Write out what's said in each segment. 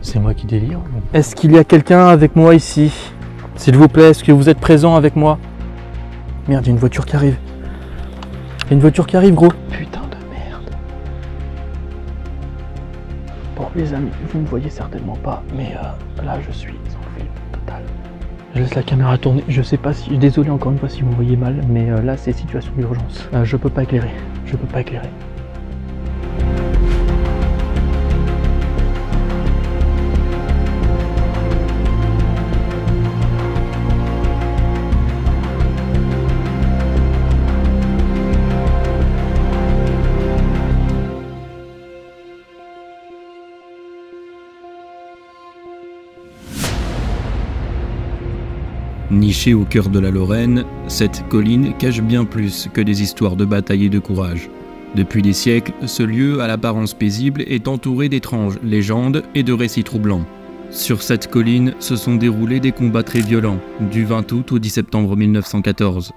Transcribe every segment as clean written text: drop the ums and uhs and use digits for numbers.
C'est moi qui délire. Est-ce qu'il y a quelqu'un avec moi ici? S'il vous plaît, est-ce que vous êtes présent avec moi? Merde, il y a une voiture qui arrive. Il y a une voiture qui arrive, gros. Putain de merde. Bon, les amis, vous me voyez certainement pas, mais là, je suis en film total. Je laisse la caméra tourner. Je sais pas si... Désolé encore une fois si vous me voyez mal, mais là, c'est situation d'urgence. Je peux pas éclairer. Je peux pas éclairer. Nichée au cœur de la Lorraine, cette colline cache bien plus que des histoires de bataille et de courage. Depuis des siècles, ce lieu à l'apparence paisible est entouré d'étranges légendes et de récits troublants. Sur cette colline se sont déroulés des combats très violents, du 20 août au 10 septembre 1914.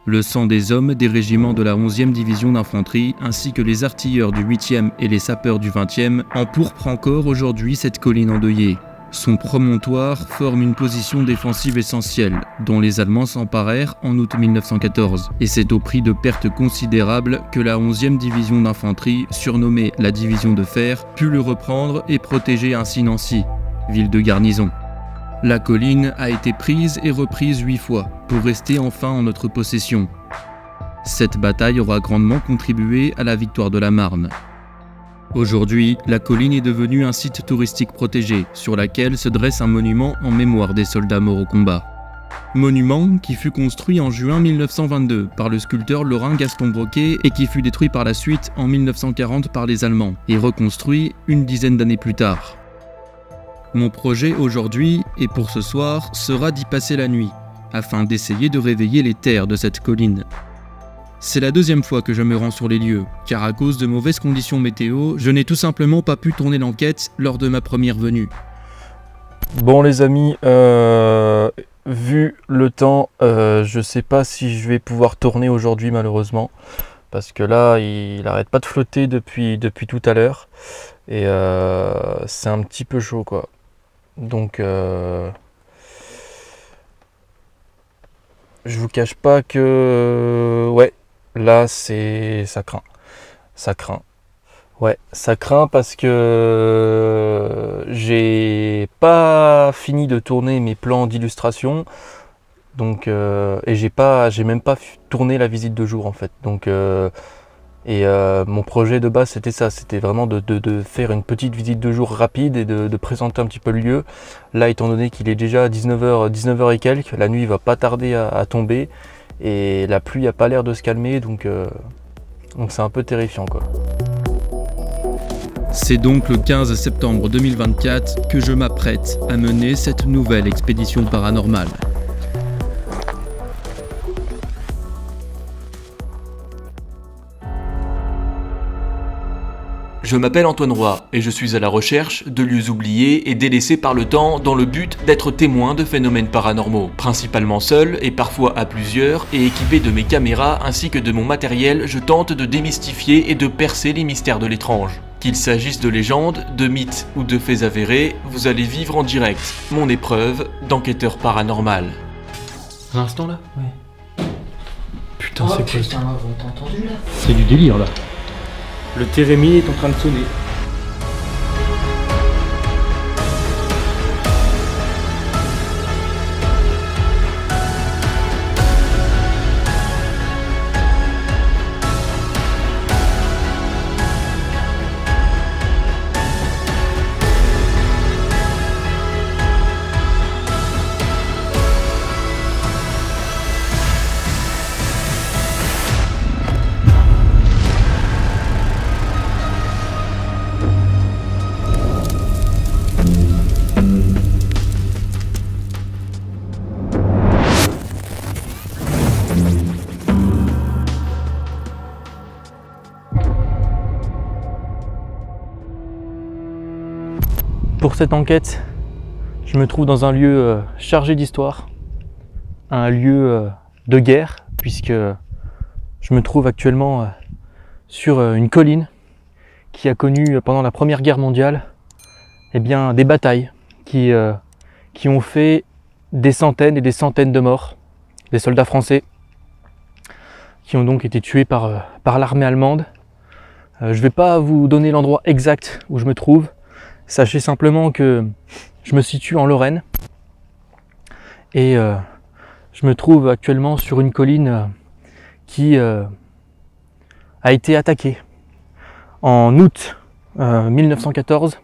Le sang des hommes des régiments de la 11e division d'infanterie ainsi que les artilleurs du 8e et les sapeurs du 20e empourprent encore aujourd'hui cette colline endeuillée. Son promontoire forme une position défensive essentielle, dont les Allemands s'emparèrent en août 1914, et c'est au prix de pertes considérables que la 11e division d'infanterie, surnommée la division de fer, put le reprendre et protéger ainsi Nancy, ville de garnison. La colline a été prise et reprise 8 fois, pour rester enfin en notre possession. Cette bataille aura grandement contribué à la victoire de la Marne. Aujourd'hui, la colline est devenue un site touristique protégé, sur laquelle se dresse un monument en mémoire des soldats morts au combat. Monument qui fut construit en juin 1922 par le sculpteur lorrain Gaston Broquet et qui fut détruit par la suite en 1940 par les Allemands, et reconstruit une dizaine d'années plus tard. Mon projet aujourd'hui, et pour ce soir, sera d'y passer la nuit, afin d'essayer de réveiller les terres de cette colline. C'est la deuxième fois que je me rends sur les lieux, car à cause de mauvaises conditions météo, je n'ai tout simplement pas pu tourner l'enquête lors de ma première venue. Bon les amis, vu le temps, je sais pas si je vais pouvoir tourner aujourd'hui malheureusement, parce que là il arrête pas de flotter depuis tout à l'heure, et c'est un petit peu chaud quoi. Donc je vous cache pas que ouais. Là, ça craint. Ça craint. Ouais, ça craint parce que j'ai pas fini de tourner mes plans d'illustration. Donc, et j'ai même pas tourné la visite de jour en fait. Donc, mon projet de base c'était ça, c'était vraiment de faire une petite visite de jour rapide et de présenter un petit peu le lieu. Là, étant donné qu'il est déjà 19h et quelques, la nuit va pas tarder à tomber. Et la pluie n'a pas l'air de se calmer, donc c'est un peu terrifiant quoi. C'est donc le 15 septembre 2024 que je m'apprête à mener cette nouvelle expédition paranormale. Je m'appelle Antoine Roy et je suis à la recherche de lieux oubliés et délaissés par le temps dans le but d'être témoin de phénomènes paranormaux. Principalement seul et parfois à plusieurs et équipé de mes caméras ainsi que de mon matériel, je tente de démystifier et de percer les mystères de l'étrange. Qu'il s'agisse de légendes, de mythes ou de faits avérés, vous allez vivre en direct mon épreuve d'enquêteur paranormal. À l'instant là? Ouais. Putain, c'est quoi ça? T'as entendu là? C'est du délire là. Le térémie est en train de sonner. Pour cette enquête, je me trouve dans un lieu chargé d'histoire, un lieu de guerre, puisque je me trouve actuellement sur une colline qui a connu pendant la Première Guerre mondiale eh bien, des batailles qui ont fait des centaines et des centaines de morts, des soldats français qui ont donc été tués par l'armée allemande. Je ne vais pas vous donner l'endroit exact où je me trouve. Sachez simplement que je me situe en Lorraine et je me trouve actuellement sur une colline qui a été attaquée en août 1914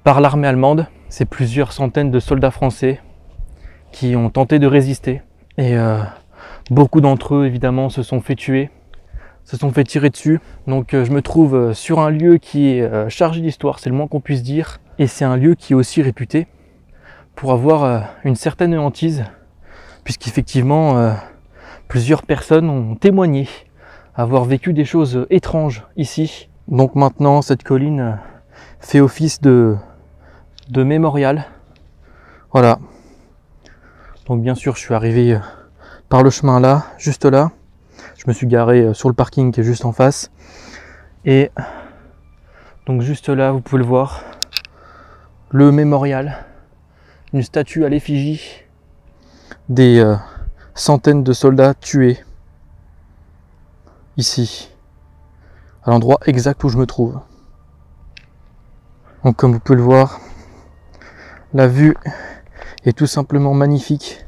par l'armée allemande. C'est plusieurs centaines de soldats français qui ont tenté de résister et beaucoup d'entre eux évidemment se sont fait tuer, se sont fait tirer dessus. Donc je me trouve sur un lieu qui est chargé d'histoire, c'est le moins qu'on puisse dire, et c'est un lieu qui est aussi réputé pour avoir une certaine hantise, puisqu'effectivement plusieurs personnes ont témoigné avoir vécu des choses étranges ici. Donc maintenant cette colline fait office de mémorial. Voilà. Donc bien sûr je suis arrivé par le chemin là, juste là. Je me suis garé sur le parking qui est juste en face. Et donc juste là, vous pouvez le voir, le mémorial, une statue à l'effigie des centaines de soldats tués ici, à l'endroit exact où je me trouve. Donc comme vous pouvez le voir, la vue est tout simplement magnifique.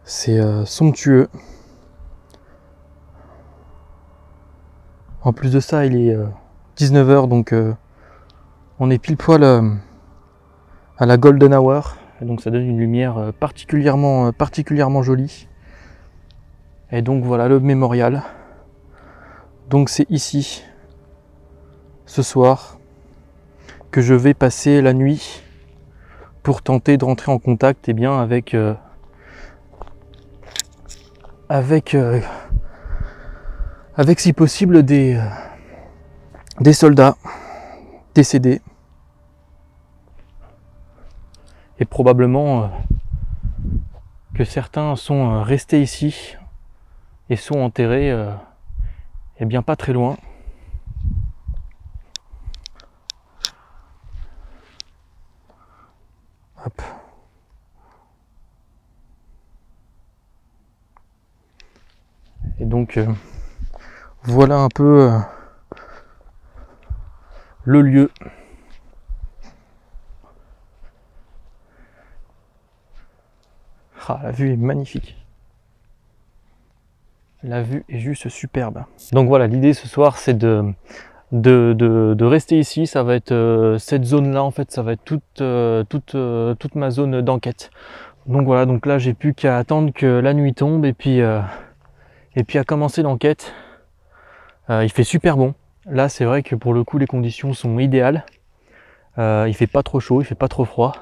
C'est somptueux. En plus de ça, il est 19 h, donc on est pile poil à la golden hour. Et donc ça donne une lumière particulièrement jolie. Et donc voilà le mémorial. Donc c'est ici, ce soir, que je vais passer la nuit pour tenter de rentrer en contact avec si possible des soldats décédés et probablement que certains sont restés ici et sont enterrés pas très loin. Hop. Et donc voilà un peu le lieu. Ah, la vue est magnifique. La vue est juste superbe. Donc voilà, l'idée ce soir c'est de rester ici. Ça va être cette zone là en fait, ça va être toute ma zone d'enquête. Donc voilà, donc là j'ai plus qu'à attendre que la nuit tombe et puis à commencer l'enquête. Il fait super bon. Là c'est vrai que pour le coup les conditions sont idéales. Il fait pas trop chaud, il fait pas trop froid.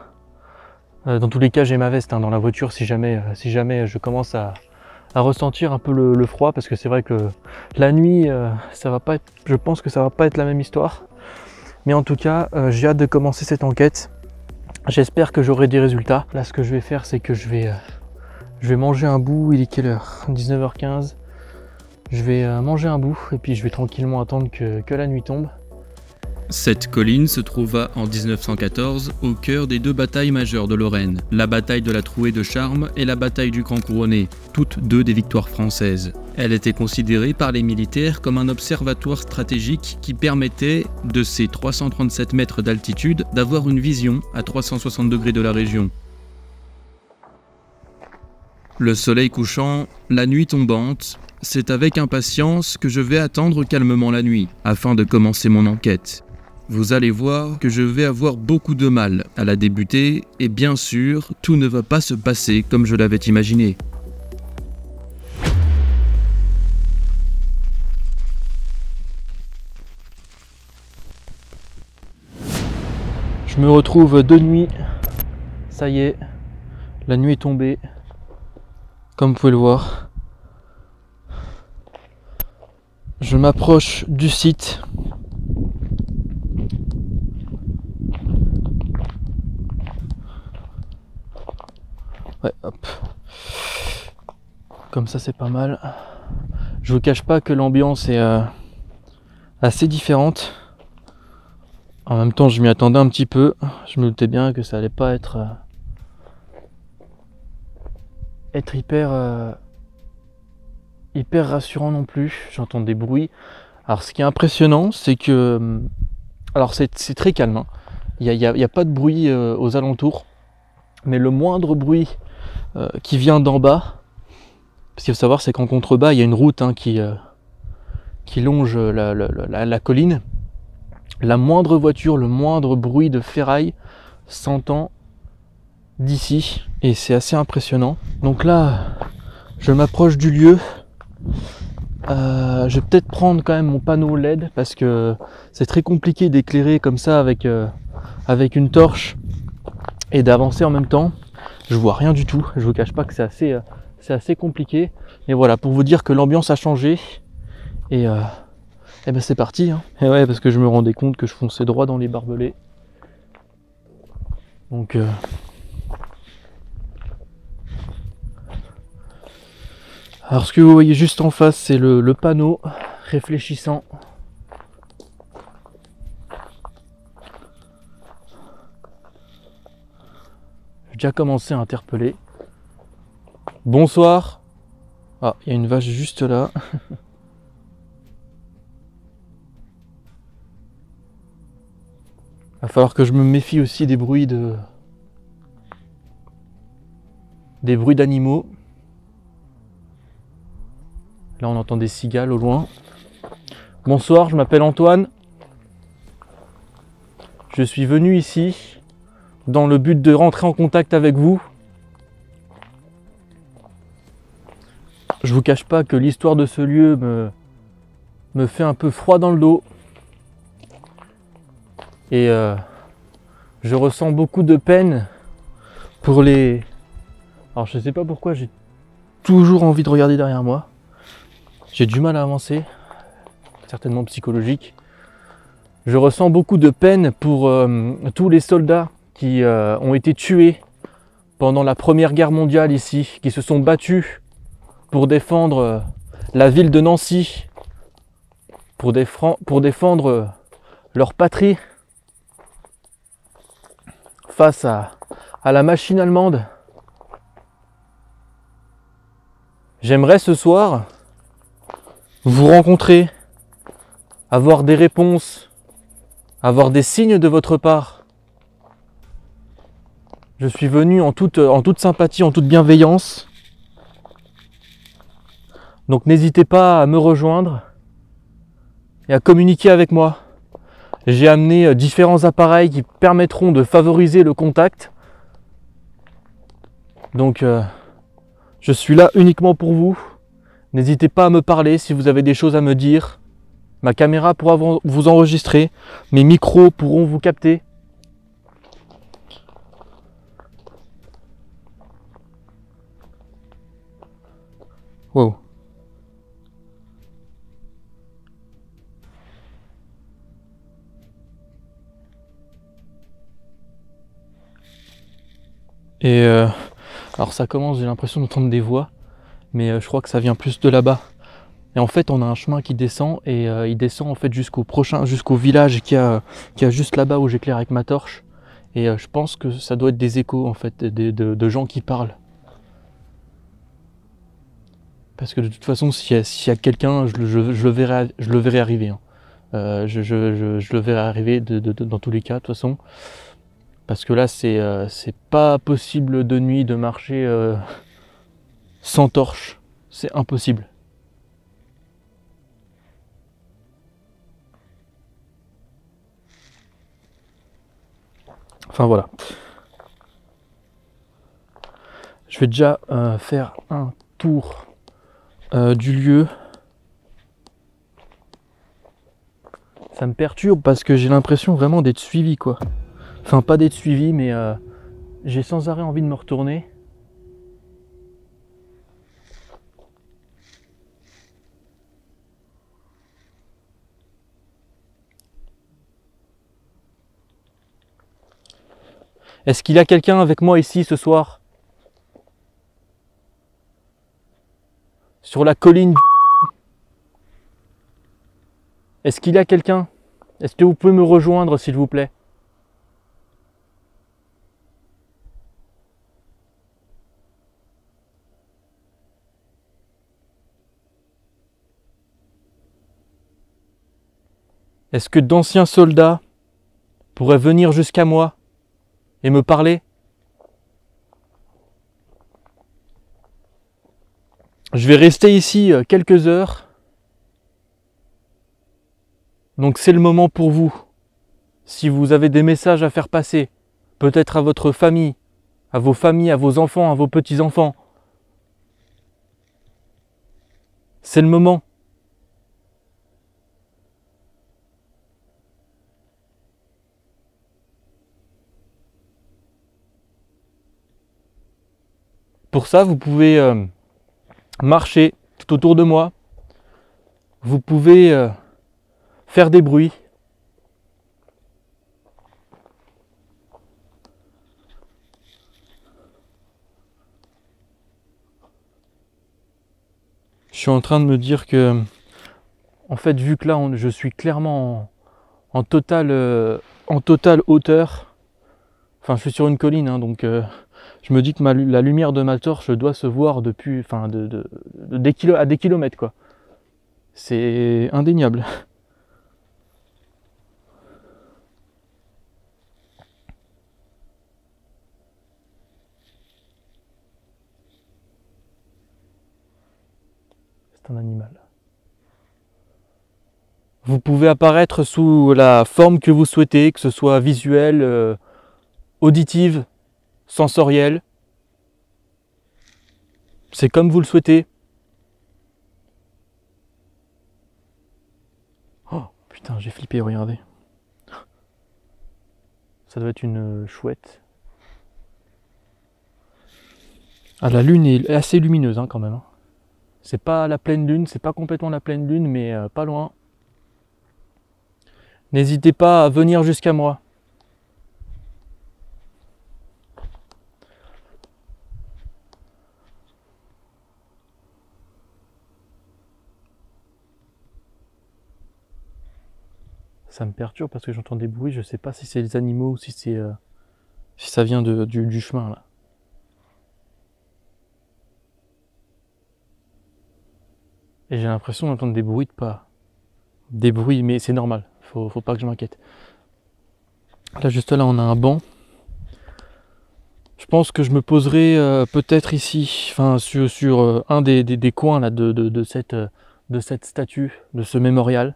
Dans tous les cas j'ai ma veste dans la voiture si jamais je commence à ressentir un peu le froid, parce que c'est vrai que la nuit ça va pas être, je pense que ça va pas être la même histoire. Mais en tout cas j'ai hâte de commencer cette enquête. J'espère que j'aurai des résultats. Là ce que je vais faire c'est que je vais manger un bout. Il est quelle heure? 19h15. Je vais manger un bout et puis je vais tranquillement attendre que la nuit tombe. Cette colline se trouva en 1914 au cœur des deux batailles majeures de Lorraine, la bataille de la Trouée de Charmes et la bataille du Grand Couronné, toutes deux des victoires françaises. Elle était considérée par les militaires comme un observatoire stratégique qui permettait, de ses 337 mètres d'altitude, d'avoir une vision à 360 degrés de la région. Le soleil couchant, la nuit tombante, c'est avec impatience que je vais attendre calmement la nuit, afin de commencer mon enquête. Vous allez voir que je vais avoir beaucoup de mal à la débuter, et bien sûr, tout ne va pas se passer comme je l'avais imaginé. Je me retrouve de nuit, ça y est, la nuit est tombée, comme vous pouvez le voir. Je m'approche du site. Ouais, hop. Comme ça c'est pas mal. Je vous cache pas que l'ambiance est assez différente. En même temps, je m'y attendais un petit peu. Je me doutais bien que ça allait pas être hyper rassurant non plus. J'entends des bruits. Alors, ce qui est impressionnant, c'est que... Alors, c'est très calme. Hein. Il n'y a pas de bruit aux alentours. Mais le moindre bruit qui vient d'en bas, parce qu'il faut savoir, c'est qu'en contrebas, il y a une route hein, qui longe la colline. La moindre voiture, le moindre bruit de ferraille s'entend d'ici et c'est assez impressionnant. Donc là, je m'approche du lieu. Je vais peut-être prendre quand même mon panneau LED parce que c'est très compliqué d'éclairer comme ça avec une torche et d'avancer en même temps. Je vois rien du tout. Je vous cache pas que c'est assez compliqué. Mais voilà, pour vous dire que l'ambiance a changé et ben c'est parti. Hein. Et ouais, parce que je me rendais compte que je fonçais droit dans les barbelés. Donc alors ce que vous voyez juste en face, c'est le panneau réfléchissant. J'ai déjà commencé à interpeller. Bonsoir. Ah, il y a une vache juste là. Va falloir que je me méfie aussi des bruits d'animaux. Là on entend des cigales au loin. Bonsoir, je m'appelle Antoine. Je suis venu ici dans le but de rentrer en contact avec vous. Je vous cache pas que l'histoire de ce lieu me fait un peu froid dans le dos. Et je ressens beaucoup de peine pour les... Alors je sais pas pourquoi j'ai toujours envie de regarder derrière moi. J'ai du mal à avancer, certainement psychologique. Je ressens beaucoup de peine pour tous les soldats qui ont été tués pendant la Première Guerre mondiale ici, qui se sont battus pour défendre la ville de Nancy, pour défendre leur patrie face à la machine allemande. J'aimerais ce soir vous rencontrer, avoir des réponses, avoir des signes de votre part. Je suis venu en toute sympathie, en toute bienveillance. Donc n'hésitez pas à me rejoindre et à communiquer avec moi. J'ai amené différents appareils qui permettront de favoriser le contact. Donc je suis là uniquement pour vous. N'hésitez pas à me parler si vous avez des choses à me dire. Ma caméra pourra vous enregistrer. Mes micros pourront vous capter. Wow. Et alors ça commence, j'ai l'impression d'entendre des voix, mais je crois que ça vient plus de là-bas. Et en fait, on a un chemin qui descend et il descend en fait jusqu'au village qui a juste là-bas où j'éclaire avec ma torche. Et je pense que ça doit être des échos en fait, de gens qui parlent. Parce que de toute façon, s'il y a quelqu'un, je le verrai arriver. Hein. Je le verrai arriver dans tous les cas, de toute façon. Parce que là, c'est pas possible de nuit de marcher sans torche. C'est impossible. Enfin voilà. Je vais déjà faire un tour du lieu. Ça me perturbe parce que j'ai l'impression vraiment d'être suivi quoi. Enfin pas d'être suivi mais j'ai sans arrêt envie de me retourner. Est-ce qu'il y a quelqu'un avec moi ici ce soir? Sur la colline. Est-ce qu'il y a quelqu'un? Est-ce que vous pouvez me rejoindre, s'il vous plaît? Est-ce que d'anciens soldats pourraient venir jusqu'à moi et me parler? Je vais rester ici quelques heures. Donc c'est le moment pour vous. Si vous avez des messages à faire passer, peut-être à votre famille, à vos enfants, à vos petits-enfants. C'est le moment. Pour ça, vous pouvez marcher tout autour de moi. Vous pouvez faire des bruits. Je suis en train de me dire que, en fait, vu que là, je suis clairement en totale hauteur. Enfin, je suis sur une colline, hein, donc je me dis que la lumière de ma torche doit se voir depuis, enfin, à des kilomètres, quoi. C'est indéniable. C'est un animal. Vous pouvez apparaître sous la forme que vous souhaitez, que ce soit visuelle, auditive, sensorielle. C'est comme vous le souhaitez. Oh putain, j'ai flippé, regardez. Ça doit être une chouette. Ah, la lune est assez lumineuse hein, quand même. C'est pas la pleine lune, c'est pas complètement la pleine lune, mais pas loin. N'hésitez pas à venir jusqu'à moi. Ça me perturbe parce que j'entends des bruits, je sais pas si c'est les animaux ou si c'est si ça vient du chemin là. Et j'ai l'impression d'entendre des bruits de pas. Des bruits, mais c'est normal, faut pas que je m'inquiète. Là juste là on a un banc. Je pense que je me poserai peut-être ici, enfin sur un des coins là de cette statue, de ce mémorial.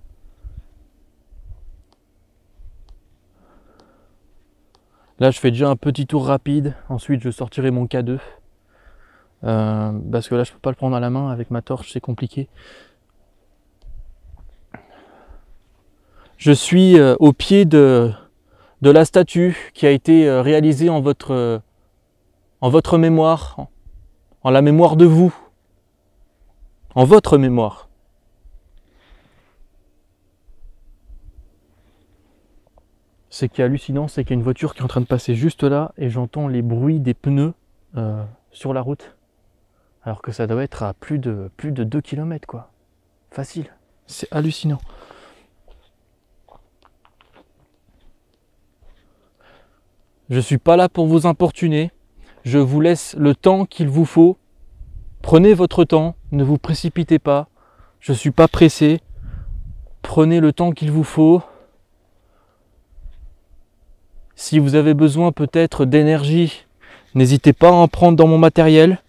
Là je fais déjà un petit tour rapide, ensuite je sortirai mon K2. Parce que là je peux pas le prendre à la main avec ma torche, c'est compliqué. Je suis au pied de la statue qui a été réalisée en votre mémoire, en la mémoire de vous, en votre mémoire. Ce qui est hallucinant, c'est qu'il y a une voiture qui est en train de passer juste là et j'entends les bruits des pneus sur la route. Alors que ça doit être à plus de 2 km quoi. Facile. C'est hallucinant. Je suis pas là pour vous importuner. Je vous laisse le temps qu'il vous faut. Prenez votre temps, ne vous précipitez pas. Je suis pas pressé. Prenez le temps qu'il vous faut. Si vous avez besoin peut-être d'énergie, n'hésitez pas à en prendre dans mon matériel.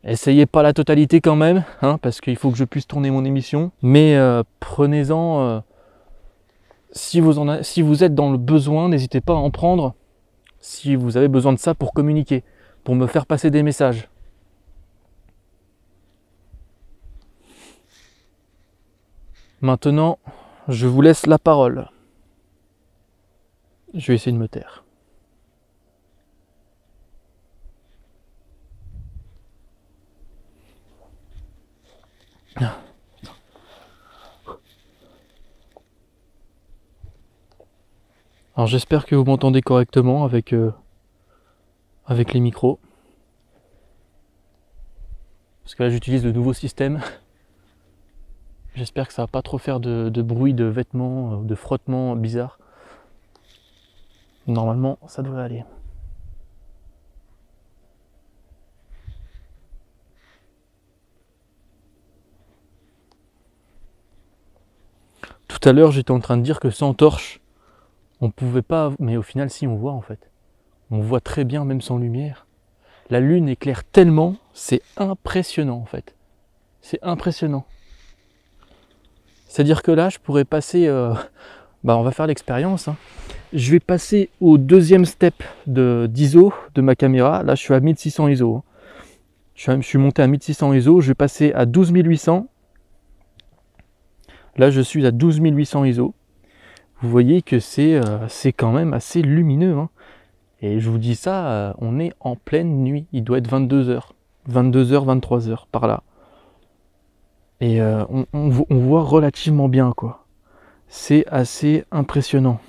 Essayez pas la totalité quand même, hein, parce qu'il faut que je puisse tourner mon émission. Mais prenez-en, si vous êtes dans le besoin, n'hésitez pas à en prendre. Si vous avez besoin de ça pour communiquer, pour me faire passer des messages. Maintenant, je vous laisse la parole. Je vais essayer de me taire. Alors j'espère que vous m'entendez correctement avec les micros. Parce que là j'utilise le nouveau système. J'espère que ça va pas trop faire de bruit de vêtements, de frottements bizarres. Normalement, ça devrait aller. Tout à l'heure, j'étais en train de dire que sans torche, on pouvait pas... Mais au final, si, on voit en fait. On voit très bien, même sans lumière. La lune éclaire tellement, c'est impressionnant en fait. C'est impressionnant. C'est-à-dire que là, je pourrais passer... on va faire l'expérience. Hein. Je vais passer au deuxième step d'ISO de ma caméra. Là, je suis à 1600 ISO. Hein. Je suis monté à 1600 ISO. Je vais passer à 12800. Là, je suis à 12800 ISO. Vous voyez que c'est quand même assez lumineux. Hein. Et je vous dis ça, on est en pleine nuit. Il doit être 22h. 22h, 23h, par là. Et on voit relativement bien, quoi. C'est assez impressionnant.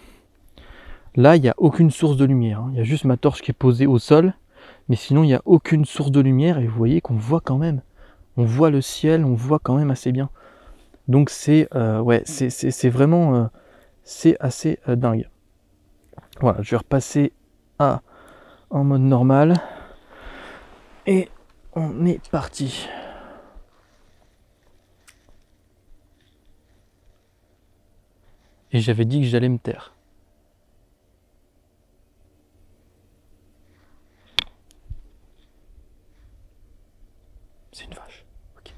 Là, il n'y a aucune source de lumière. Hein. Il y a juste ma torche qui est posée au sol. Mais sinon, il n'y a aucune source de lumière. Et vous voyez qu'on voit quand même. On voit le ciel, on voit quand même assez bien. Donc c'est vraiment c'est assez dingue. Voilà, je vais repasser en mode normal et on est parti. Et j'avais dit que j'allais me taire. C'est une vache. Ok.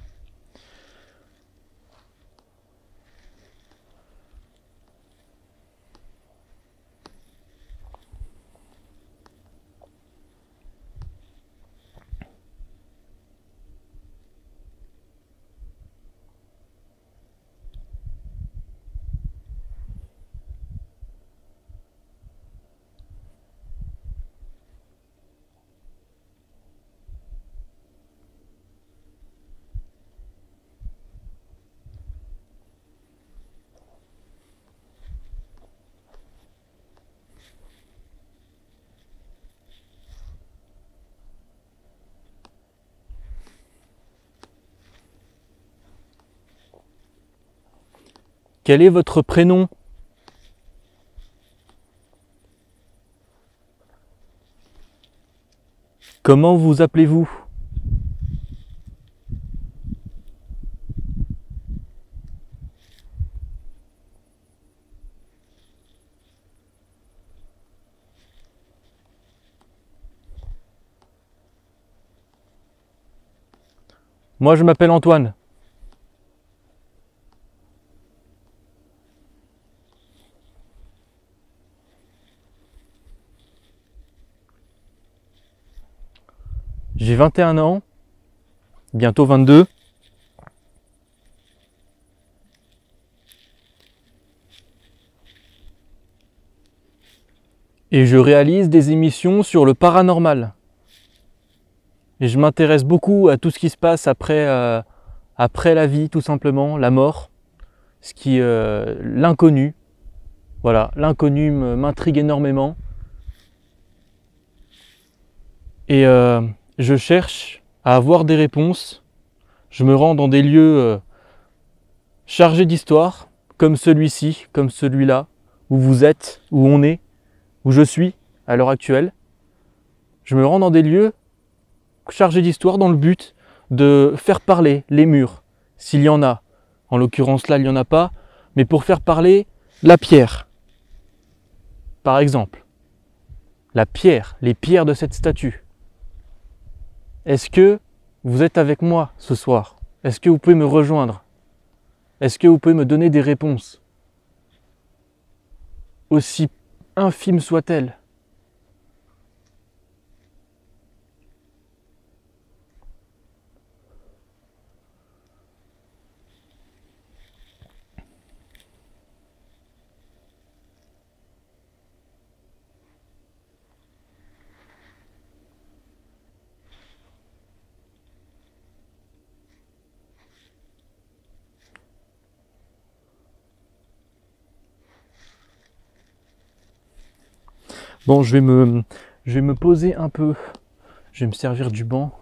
Quel est votre prénom ? Comment vous appelez-vous ? Moi, je m'appelle Antoine. J'ai 21 ans, bientôt 22. Et je réalise des émissions sur le paranormal. Et je m'intéresse beaucoup à tout ce qui se passe après la vie, tout simplement, la mort, l'inconnu. Voilà, l'inconnu m'intrigue énormément. Et je cherche à avoir des réponses. Je me rends dans des lieux chargés d'histoire, comme celui-ci, comme celui-là, où vous êtes, où on est, où je suis à l'heure actuelle. Je me rends dans des lieux chargés d'histoire dans le but de faire parler les murs, s'il y en a. En l'occurrence là, il n'y en a pas, mais pour faire parler la pierre. Par exemple, la pierre, les pierres de cette statue. Est-ce que vous êtes avec moi ce soir? Est-ce que vous pouvez me rejoindre? Est-ce que vous pouvez me donner des réponses? Aussi infimes soient-elles. Bon, je vais me poser un peu. Je vais me servir du banc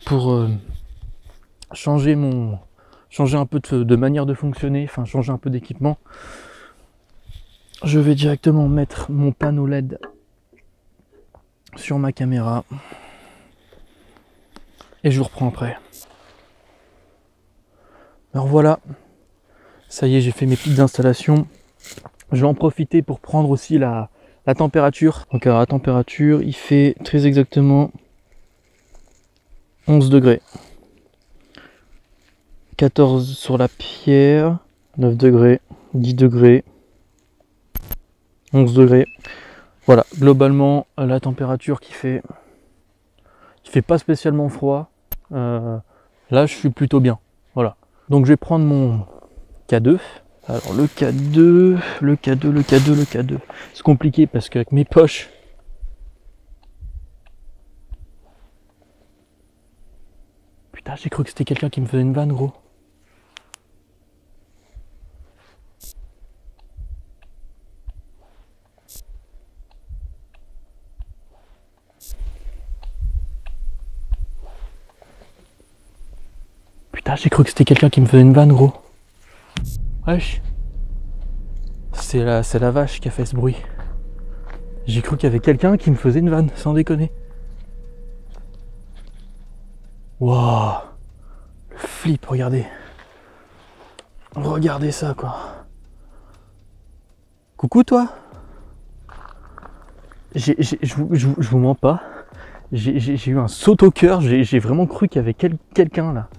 pour changer mon changer un peu de manière de fonctionner, enfin changer un peu d'équipement. Je vais directement mettre mon panneau LED sur ma caméra et je vous reprends après. Alors voilà, ça y est, j'ai fait mes petites installations. Je vais en profiter pour prendre aussi la température. Donc alors, la température, il fait très exactement 11 degrés. 14 sur la pierre, 9 degrés, 10 degrés, 11 degrés. Voilà, globalement, la température qui fait pas spécialement froid. Là, je suis plutôt bien. Voilà. Donc, je vais prendre mon K2. Alors, le K2. C'est compliqué parce qu'avec mes poches, putain, j'ai cru que c'était quelqu'un qui me faisait une vanne, gros. Putain, j'ai cru que c'était quelqu'un qui me faisait une vanne, gros. Wesh. C'est la vache qui a fait ce bruit. J'ai cru qu'il y avait quelqu'un qui me faisait une vanne, sans déconner. Waouh. Le flip, regardez. Regardez ça, quoi. Coucou, toi. Je vous mens pas. J'ai eu un saut au cœur. J'ai vraiment cru qu'il y avait quelqu'un là.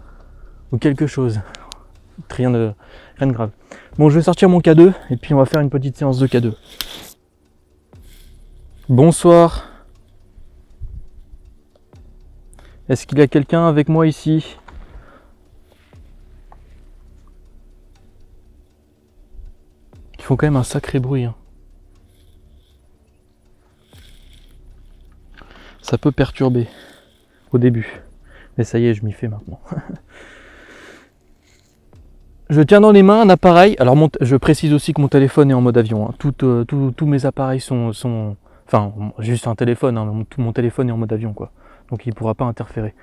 Ou quelque chose. Rien de grave. Bon, je vais sortir mon K2 et puis on va faire une petite séance de K2. Bonsoir. Est-ce qu'il y a quelqu'un avec moi ici? Ils font quand même un sacré bruit. Hein. Ça peut perturber au début. Mais ça y est, je m'y fais maintenant. Je tiens dans les mains un appareil. Alors je précise aussi que mon téléphone est en mode avion. Hein. Tous mes appareils sont... Enfin, juste un téléphone. Hein. Tout mon téléphone est en mode avion, quoi. Donc il ne pourra pas interférer.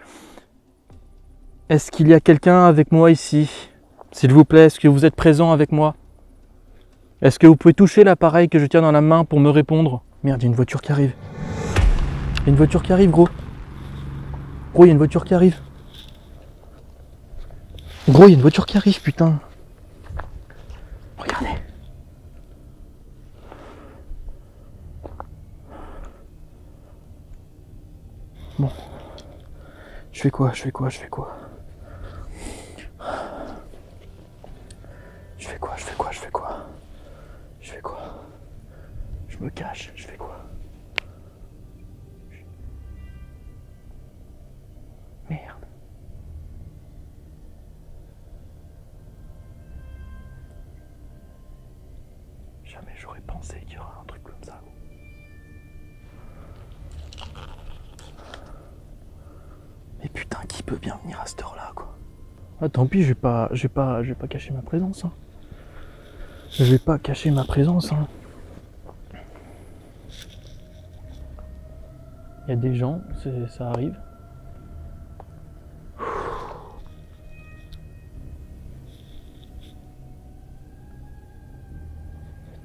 Est-ce qu'il y a quelqu'un avec moi ici? S'il vous plaît, est-ce que vous êtes présent avec moi? Est-ce que vous pouvez toucher l'appareil que je tiens dans la main pour me répondre? Merde, il y a une voiture qui arrive. Il y a une voiture qui arrive, gros. Gros, il y a une voiture qui arrive. Gros, il y a une voiture qui arrive, putain. Regardez. Bon. Je fais quoi? Je fais quoi? Je me cache, je fais quoi? Merde. Jamais j'aurais pensé qu'il y aurait un truc comme ça. Mais putain, qui peut bien venir à cette heure-là, quoi? Ah, tant pis, je vais pas cacher ma présence. Hein. Je vais pas cacher ma présence. Hein. Il y a des gens, ça arrive.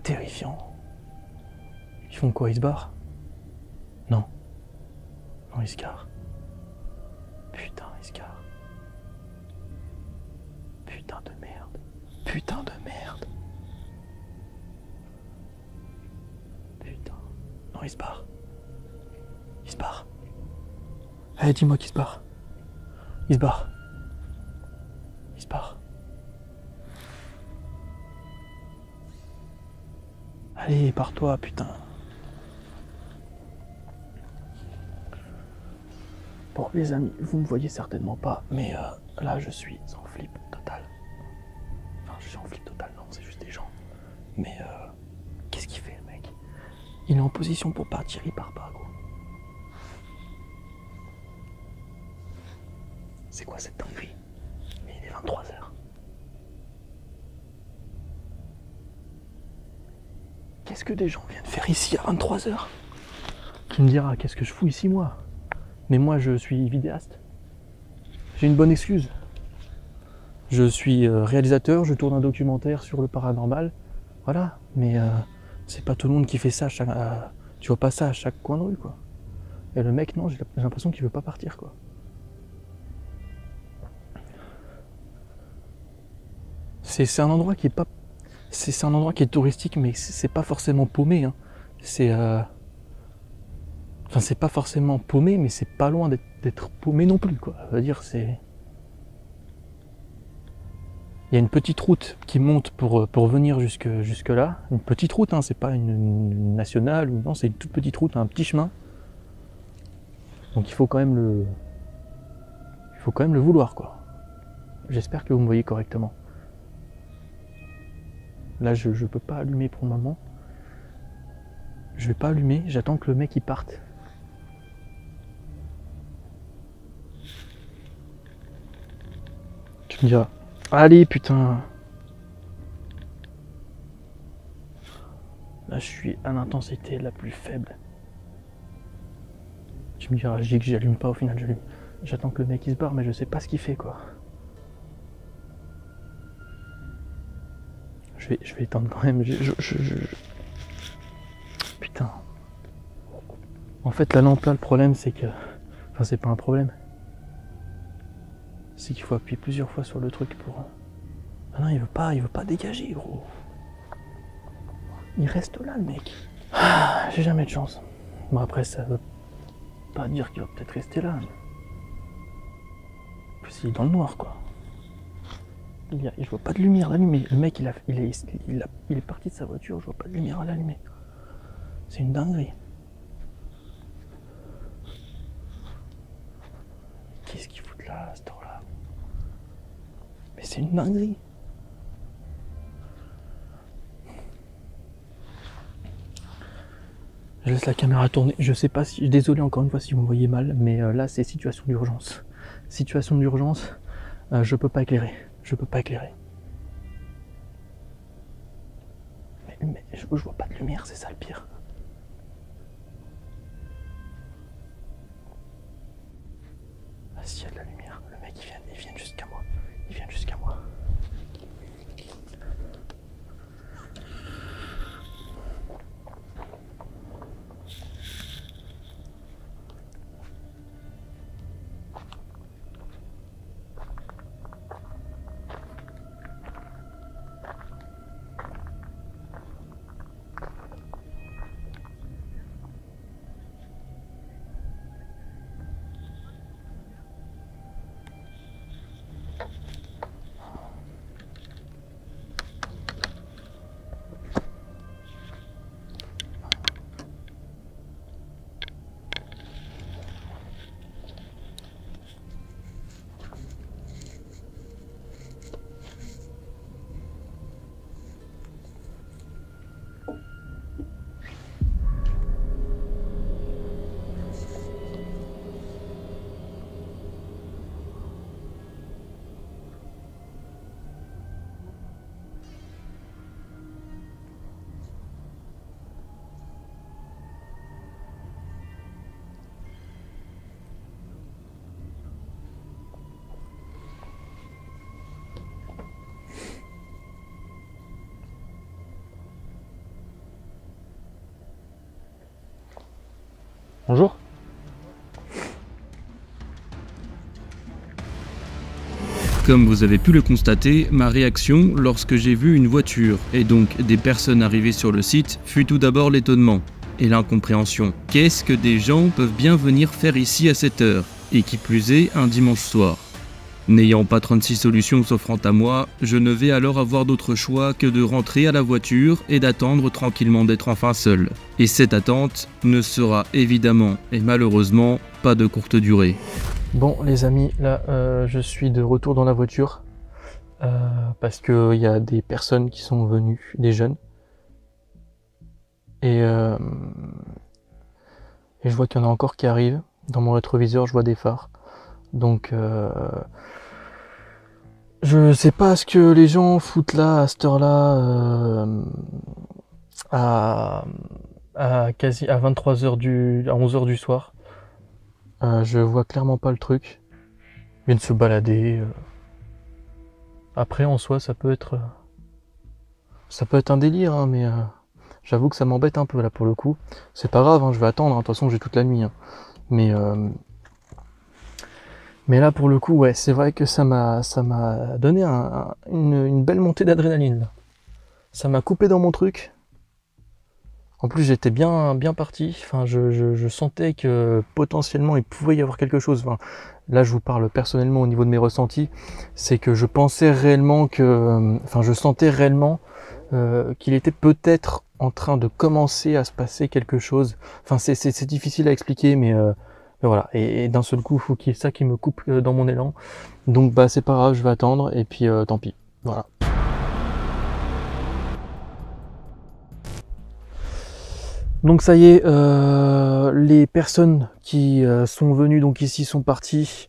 Terrifiant. Ils font quoi? Ils se barrent? Non. Non, ils se garent. Putain, ils se garent. Putain de merde. Putain de merde. Putain. Non, ils se barrent. Il se barre. Allez, dis-moi qu'il se barre. Il se barre. Il se barre. Allez, pars-toi, putain. Bon, les amis, vous me voyez certainement pas, mais là, je suis en flip total. Enfin, je suis en flip total, non, c'est juste des gens. Mais qu'est-ce qu'il fait, le mec? Il est en position pour partir, il part pas, gros. C'est quoi cette dinguerie? Mais il est 23h. Qu'est-ce que des gens viennent faire ici à 23h? Qui me dira, qu'est-ce que je fous ici, moi? Mais moi, je suis vidéaste. J'ai une bonne excuse. Je suis réalisateur, je tourne un documentaire sur le paranormal. Voilà, mais c'est pas tout le monde qui fait ça. Tu vois pas ça à chaque coin de rue, quoi. Et le mec, non, j'ai l'impression qu'il veut pas partir, quoi. C'est un endroit qui est pas... C'est un endroit qui est touristique, mais c'est pas forcément paumé, hein. C'est... Enfin, c'est pas forcément paumé, mais c'est pas loin d'être paumé non plus, quoi. Je veux dire, c'est... Il y a une petite route qui monte pour venir jusque là. Une petite route, hein, c'est pas une nationale, ou non, c'est une toute petite route, un petit chemin. Donc il faut quand même le vouloir, quoi. J'espère que vous me voyez correctement. Là, je peux pas allumer pour le moment. Je vais pas allumer, j'attends que le mec il parte. Tu me diras, allez putain. Là, je suis à l'intensité la plus faible. Tu me diras, je dis que j'allume pas, au final j'allume. J'attends que le mec il se barre, mais je sais pas ce qu'il fait, quoi. Je vais éteindre quand même. Putain. En fait, la lampe là, le problème c'est que... Enfin, c'est pas un problème. C'est qu'il faut appuyer plusieurs fois sur le truc pour... Ah non, il veut pas dégager, gros. Il reste là, le mec. Ah, j'ai jamais de chance. Bon, après, ça veut pas dire qu'il va peut-être rester là. Mais... En plus, il est dans le noir, quoi. Je vois pas de lumière à l'allumer. Le mec, il est parti de sa voiture, je vois pas de lumière à l'allumer. C'est une dinguerie. Qu'est-ce qu'il fout là, à cette heure-là? Mais c'est une dinguerie. Je laisse la caméra tourner. Je sais pas si... Désolé encore une fois si vous me voyez mal, mais là, c'est situation d'urgence. Situation d'urgence, je peux pas éclairer. Je peux pas éclairer. Mais je vois pas de lumière, c'est ça le pire. Ah, s'il y a de la lumière, le mec il vient jusqu'à moi. Il vient jusqu'à moi. Bonjour. Comme vous avez pu le constater, ma réaction lorsque j'ai vu une voiture et donc des personnes arriver sur le site fut tout d'abord l'étonnement et l'incompréhension. Qu'est-ce que des gens peuvent bien venir faire ici à cette heure? Et qui plus est, un dimanche soir. N'ayant pas 36 solutions s'offrant à moi, je ne vais alors avoir d'autre choix que de rentrer à la voiture et d'attendre tranquillement d'être enfin seul. Et cette attente ne sera évidemment et malheureusement pas de courte durée. Bon les amis, là je suis de retour dans la voiture parce qu'il y a des personnes qui sont venues, des jeunes. Et je vois qu'il y en a encore qui arrivent. Dans mon rétroviseur, je vois des phares. Donc je sais pas ce que les gens foutent là à cette heure-là à 23h à 11h du soir. Je vois clairement pas le truc. Ils viennent se balader. Après, en soi, ça peut être un délire, hein, mais j'avoue que ça m'embête un peu là pour le coup. C'est pas grave, hein, je vais attendre, hein, de toute façon j'ai toute la nuit. Hein. Mais là pour le coup, ouais, c'est vrai que ça m'a donné une belle montée d'adrénaline. Là. Ça m'a coupé dans mon truc. En plus j'étais bien parti. Enfin, je sentais que potentiellement il pouvait y avoir quelque chose. Enfin, là je vous parle personnellement au niveau de mes ressentis. C'est que je pensais réellement que. Enfin, je sentais réellement qu'il était peut-être en train de commencer à se passer quelque chose. Enfin, c'est difficile à expliquer, mais voilà. Et d'un seul coup, il faut qu'il y ait ça qui me coupe dans mon élan. Donc, bah, c'est pas grave, je vais attendre, et puis tant pis. Voilà. Donc ça y est, les personnes qui sont venues donc ici sont parties.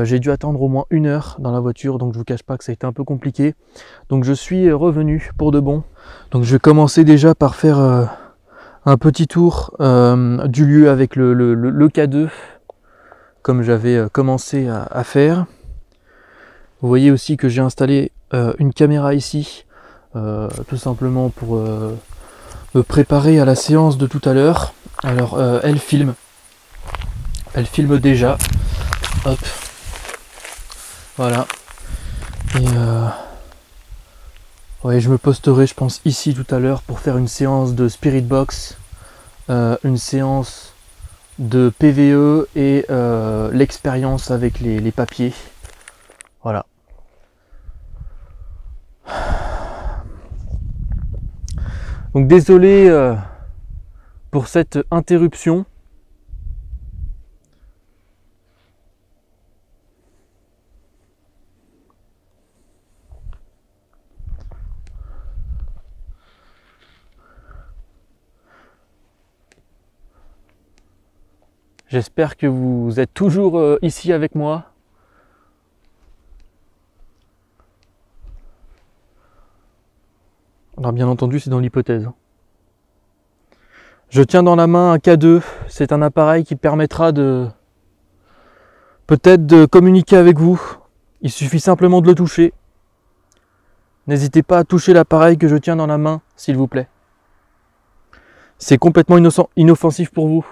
J'ai dû attendre au moins 1 heure dans la voiture, donc je vous cache pas que ça a été un peu compliqué. Donc je suis revenu pour de bon. Donc je vais commencer déjà par faire un petit tour du lieu avec le K2, comme j'avais commencé à faire. Vous voyez aussi que j'ai installé une caméra ici, tout simplement pour me préparer à la séance de tout à l'heure. Alors elle filme déjà. Hop. Voilà. Et ouais, je me posterai, je pense, ici tout à l'heure pour faire une séance de Spirit Box, une séance de PVE et l'expérience avec les papiers. Voilà. Donc désolé pour cette interruption. J'espère que vous êtes toujours ici avec moi. Alors bien entendu, c'est dans l'hypothèse. Je tiens dans la main un K2. C'est un appareil qui permettra peut-être de communiquer avec vous. Il suffit simplement de le toucher. N'hésitez pas à toucher l'appareil que je tiens dans la main, s'il vous plaît. C'est complètement inoffensif pour vous.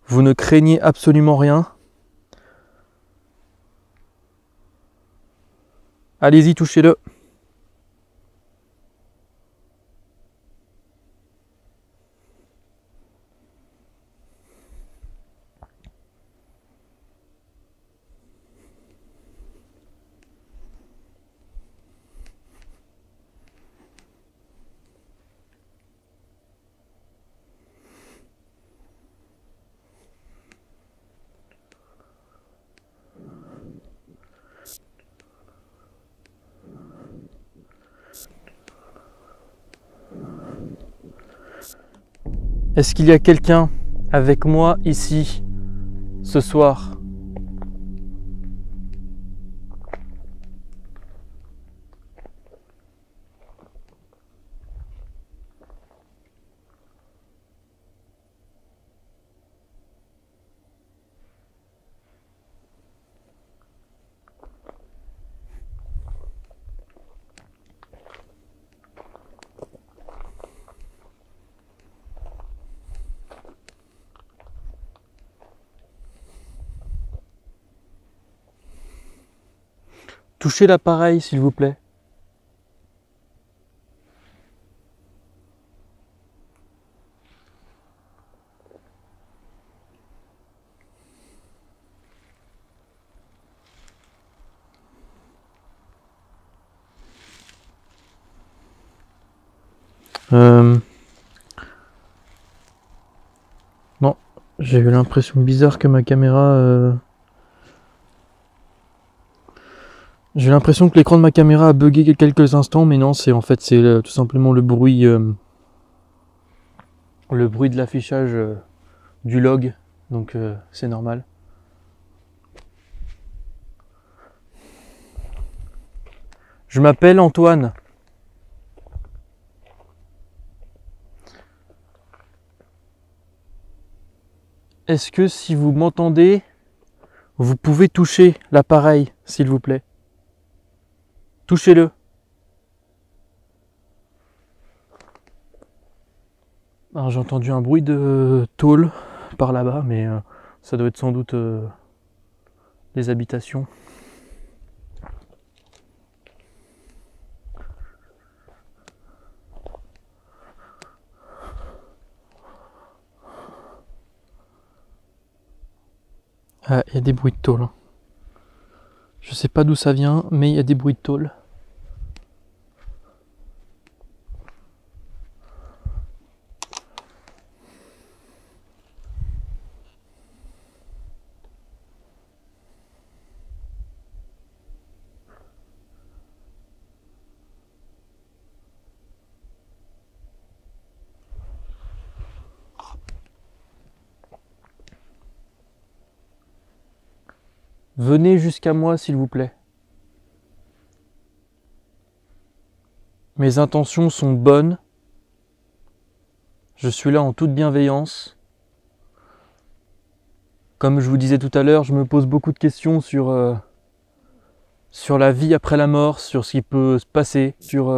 Vous ne craignez absolument rien. Allez-y, touchez-le. Est-ce qu'il y a quelqu'un avec moi ici ce soir ? Touchez l'appareil, s'il vous plaît. Non, j'ai eu l'impression bizarre que ma caméra... J'ai l'impression que l'écran de ma caméra a bugué quelques instants, mais non, c'est tout simplement le bruit de l'affichage du log, donc c'est normal. Je m'appelle Antoine. Est-ce que si vous m'entendez, vous pouvez toucher l'appareil, s'il vous plaît ? Touchez-le. Alors j'ai entendu un bruit de tôle par là-bas, mais ça doit être sans doute les habitations. Ah, il y a des bruits de tôle. Je sais pas d'où ça vient, mais il y a des bruits de tôle. Venez jusqu'à moi, s'il vous plaît. Mes intentions sont bonnes. Je suis là en toute bienveillance. Comme je vous disais tout à l'heure, je me pose beaucoup de questions sur la vie après la mort, sur ce qui peut se passer, sur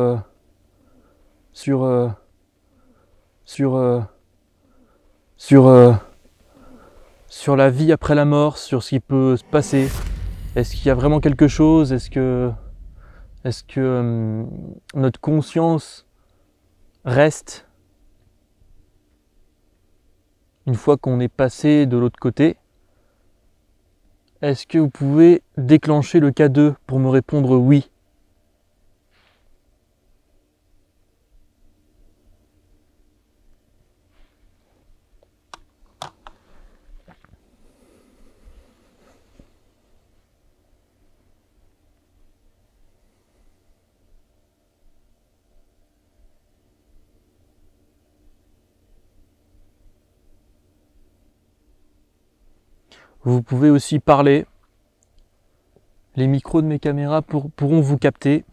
la vie après la mort, sur ce qui peut se passer. Est-ce qu'il y a vraiment quelque chose? Est-ce que notre conscience reste une fois qu'on est passé de l'autre côté? Est-ce que vous pouvez déclencher le K2 pour me répondre oui? Vous pouvez aussi parler. Les micros de mes caméras pourront vous capter.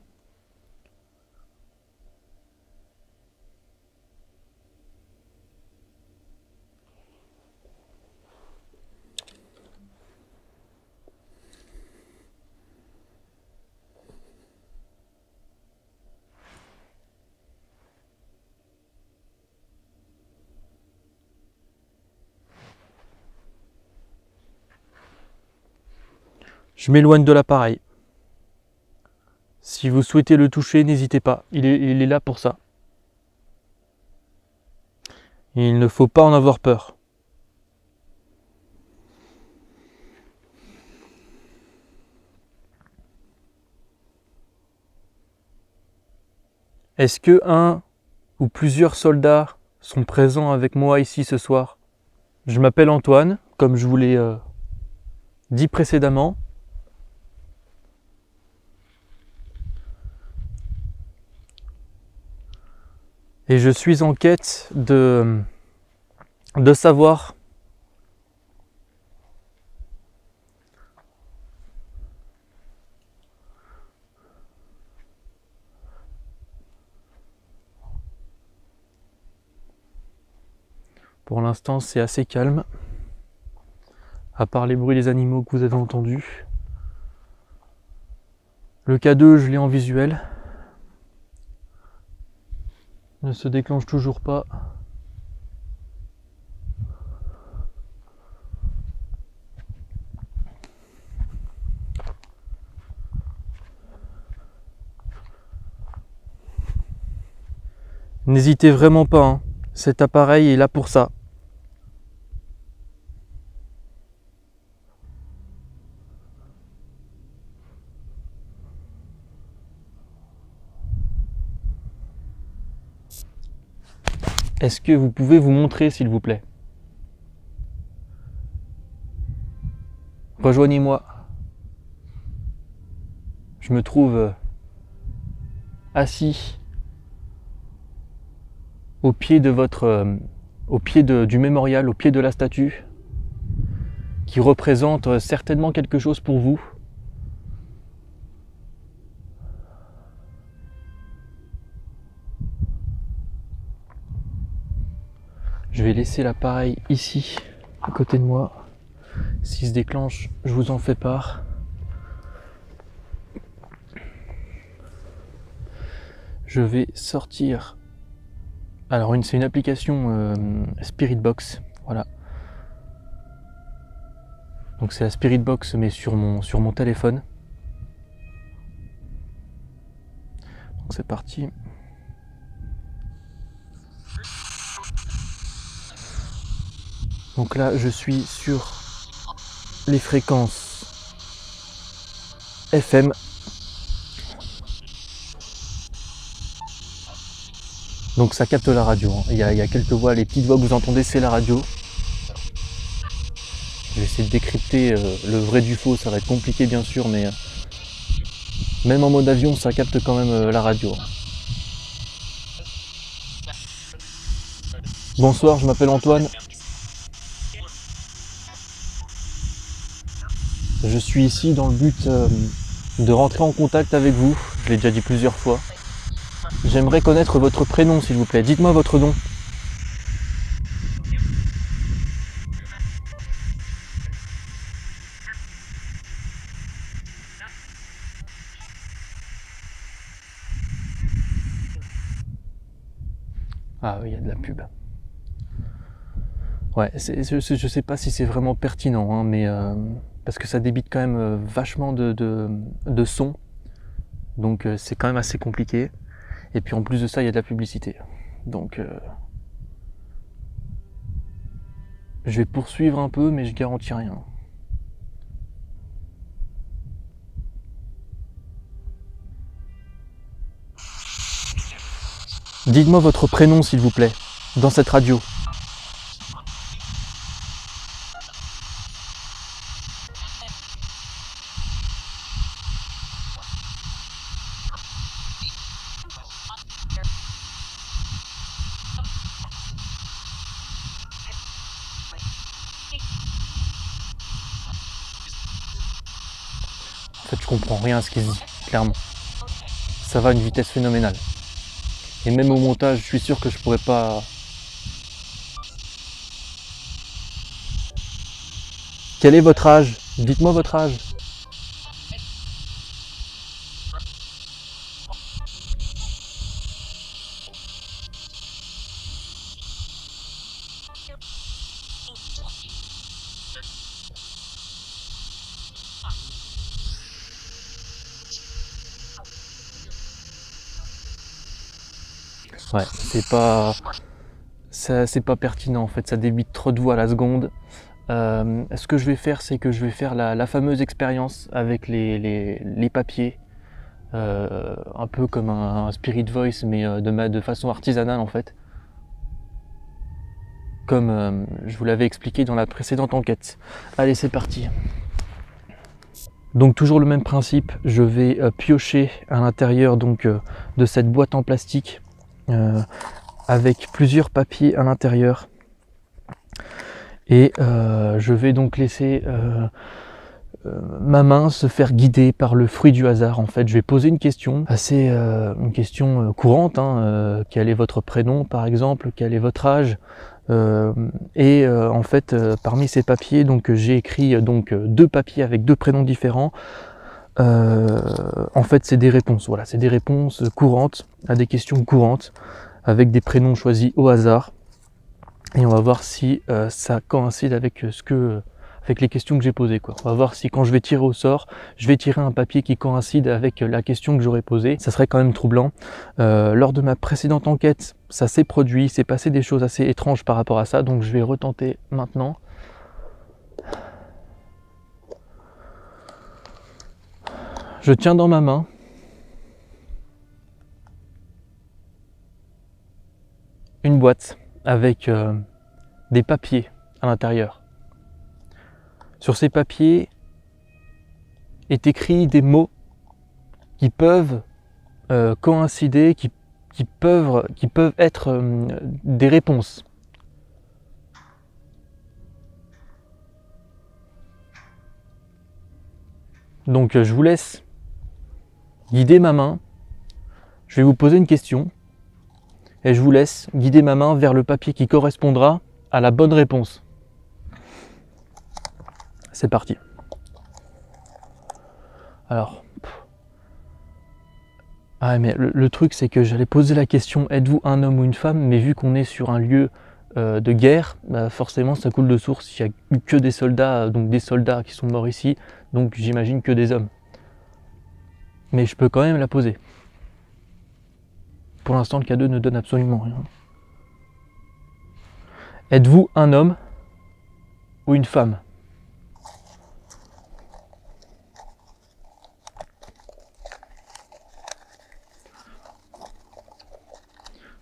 Je m'éloigne de l'appareil. Si vous souhaitez le toucher, n'hésitez pas. Il est là pour ça. Il ne faut pas en avoir peur. Est-ce que un ou plusieurs soldats sont présents avec moi ici ce soir? Je m'appelle Antoine, comme je vous l'ai dit précédemment. Et je suis en quête de savoir pour l'instant c'est assez calme, à part les bruits des animaux que vous avez entendus. Le K2 je l'ai en visuel. Ne se déclenche toujours pas. N'hésitez vraiment pas, hein. Cet appareil est là pour ça. Est-ce que vous pouvez vous montrer, s'il vous plaît? Rejoignez-moi. Je me trouve assis au pied de du mémorial, au pied de la statue, qui représente certainement quelque chose pour vous. Je vais laisser l'appareil ici, à côté de moi. S'il se déclenche, je vous en fais part. je vais sortir. Alors c'est une application Spiritbox, voilà. Donc c'est la Spiritbox mais sur mon téléphone. Donc c'est parti. Donc là je suis sur les fréquences FM. Donc ça capte la radio. Il y a quelques voix, les petites voix que vous entendez, c'est la radio. Je vais essayer de décrypter le vrai du faux, ça va être compliqué bien sûr, mais même en mode avion, ça capte quand même la radio. Bonsoir, je m'appelle Antoine. Je suis ici dans le but de rentrer en contact avec vous. Je l'ai déjà dit plusieurs fois. J'aimerais connaître votre prénom, s'il vous plaît. Dites-moi votre nom. Ah oui, il y a de la pub. Ouais, je sais pas si c'est vraiment pertinent, hein, mais parce que ça débite quand même vachement de son. Donc c'est quand même assez compliqué. Et puis en plus de ça, il y a de la publicité. Donc je vais poursuivre un peu, mais je garantis rien. Dites-moi votre prénom, s'il vous plaît, dans cette radio. En fait, je comprends rien à ce qu'il dit, clairement. Ça va à une vitesse phénoménale. Et même au montage, je suis sûr que je pourrais pas... Quel est votre âge? Dites-moi votre âge. Ouais, c'est pas pertinent en fait, ça débite trop de voix à la seconde. Ce que je vais faire, c'est que je vais faire la fameuse expérience avec les papiers, un peu comme un Spirit Voice, mais de façon artisanale en fait. Comme je vous l'avais expliqué dans la précédente enquête. Allez, c'est parti. Donc toujours le même principe, je vais piocher à l'intérieur donc de cette boîte en plastique avec plusieurs papiers à l'intérieur. Et je vais donc laisser ma main se faire guider par le fruit du hasard. En fait, je vais poser une question une question courante. Hein, quel est votre prénom, par exemple? Quel est votre âge? En fait, parmi ces papiers, donc j'ai écrit donc deux papiers avec deux prénoms différents. En fait, c'est des réponses. Voilà, c'est des réponses courantes à des questions courantes avec des prénoms choisis au hasard. Et on va voir si ça coïncide avec avec les questions que j'ai posées, quoi. On va voir si quand je vais tirer au sort, je vais tirer un papier qui coïncide avec la question que j'aurais posée. Ça serait quand même troublant. Lors de ma précédente enquête, ça s'est produit, il s'est passé des choses assez étranges par rapport à ça, donc je vais retenter maintenant. Je tiens dans ma main une boîte avec des papiers à l'intérieur. Sur ces papiers est écrit des mots qui peuvent coïncider, qui peuvent être des réponses. Donc je vous laisse guider ma main. Je vais vous poser une question et je vous laisse guider ma main vers le papier qui correspondra à la bonne réponse. C'est parti. Alors, Ah mais le truc c'est que j'allais poser la question êtes-vous un homme ou une femme, mais vu qu'on est sur un lieu de guerre, bah forcément ça coule de source, il n'y a eu que des soldats, donc des soldats qui sont morts ici, donc j'imagine que des hommes. Mais je peux quand même la poser. Pour l'instant le K2 ne donne absolument rien. Êtes-vous un homme ou une femme?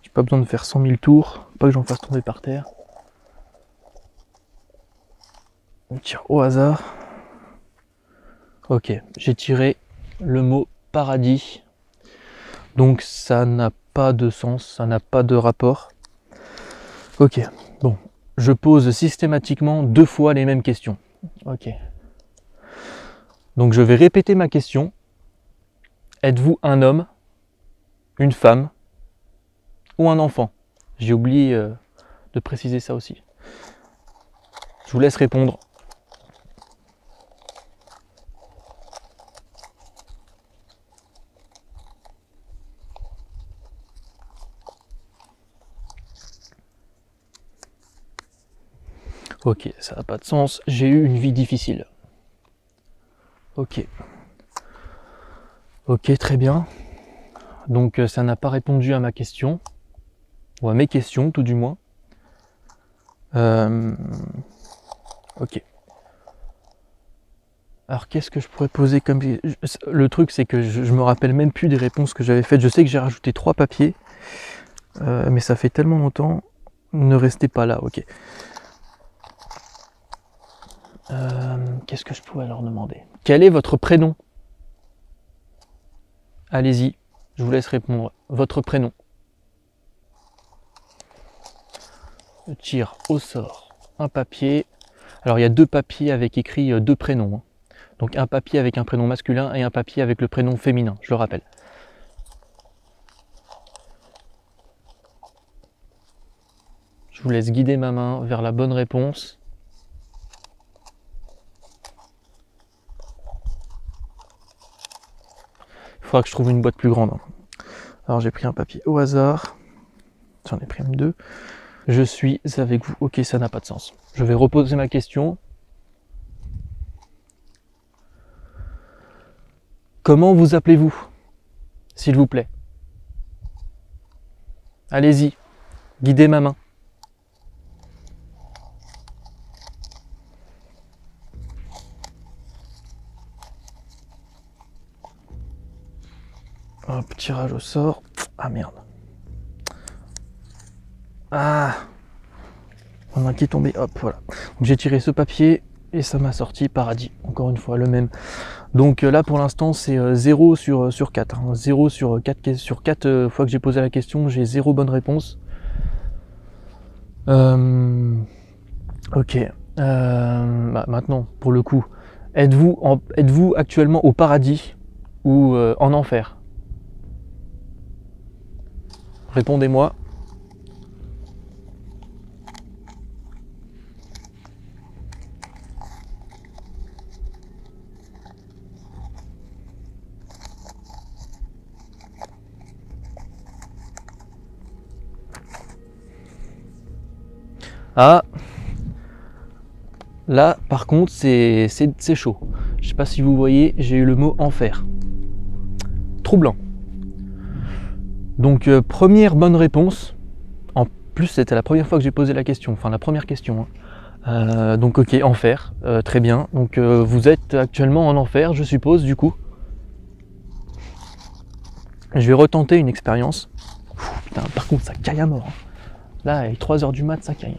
J'ai pas besoin de faire 100 000 tours, pas que j'en fasse tomber par terre. On tire au hasard. Ok, j'ai tiré le mot paradis. Donc ça n'a pas de sens, ça n'a pas de rapport. Ok, bon, je pose systématiquement 2 fois les mêmes questions. Ok. Donc je vais répéter ma question. Êtes-vous un homme, une femme ou un enfant? J'ai oublié de préciser ça aussi. Je vous laisse répondre. Ok, ça n'a pas de sens. J'ai eu une vie difficile. Ok. Ok, très bien. Donc ça n'a pas répondu à ma question. Ou à mes questions, tout du moins. Ok. Alors qu'est-ce que je pourrais poser comme... Le truc c'est que je me rappelle même plus des réponses que j'avais faites. Je sais que j'ai rajouté 3 papiers. Mais ça fait tellement longtemps. Ne restez pas là, ok. Qu'est-ce que je pourrais leur demander? Quel est votre prénom? Allez-y, je vous laisse répondre. Votre prénom. Je tire au sort un papier. Alors il y a 2 papiers avec écrit 2 prénoms. Hein. Donc un papier avec un prénom masculin et un papier avec le prénom féminin, je le rappelle. Je vous laisse guider ma main vers la bonne réponse. Il faudra que je trouve une boîte plus grande. Alors j'ai pris un papier au hasard. J'en ai pris même 2. Je suis avec vous. Ok, ça n'a pas de sens. Je vais reposer ma question. Comment vous appelez-vous? S'il vous plaît. Allez-y. Guidez ma main. Hop, tirage au sort. Ah merde. Ah, on a qui est tombé. Hop, voilà. J'ai tiré ce papier et ça m'a sorti paradis. Encore une fois, le même. Donc là, pour l'instant, c'est 0 sur 4. Hein. 0 sur 4, sur 4 fois que j'ai posé la question, j'ai 0 bonne réponse. Ok. Bah, maintenant, pour le coup, êtes-vous actuellement au paradis ou en enfer? Répondez-moi. Ah, là par contre c'est chaud. Je sais pas si vous voyez, j'ai eu le mot enfer. Troublant. Donc première bonne réponse. En plus c'était la première fois que j'ai posé la question, enfin la première question. Hein. Donc ok, enfer, très bien. Donc vous êtes actuellement en enfer, je suppose, du coup. Je vais retenter une expérience. Putain, par contre ça caille à mort. Hein. Là, à 3 h du mat, ça caille.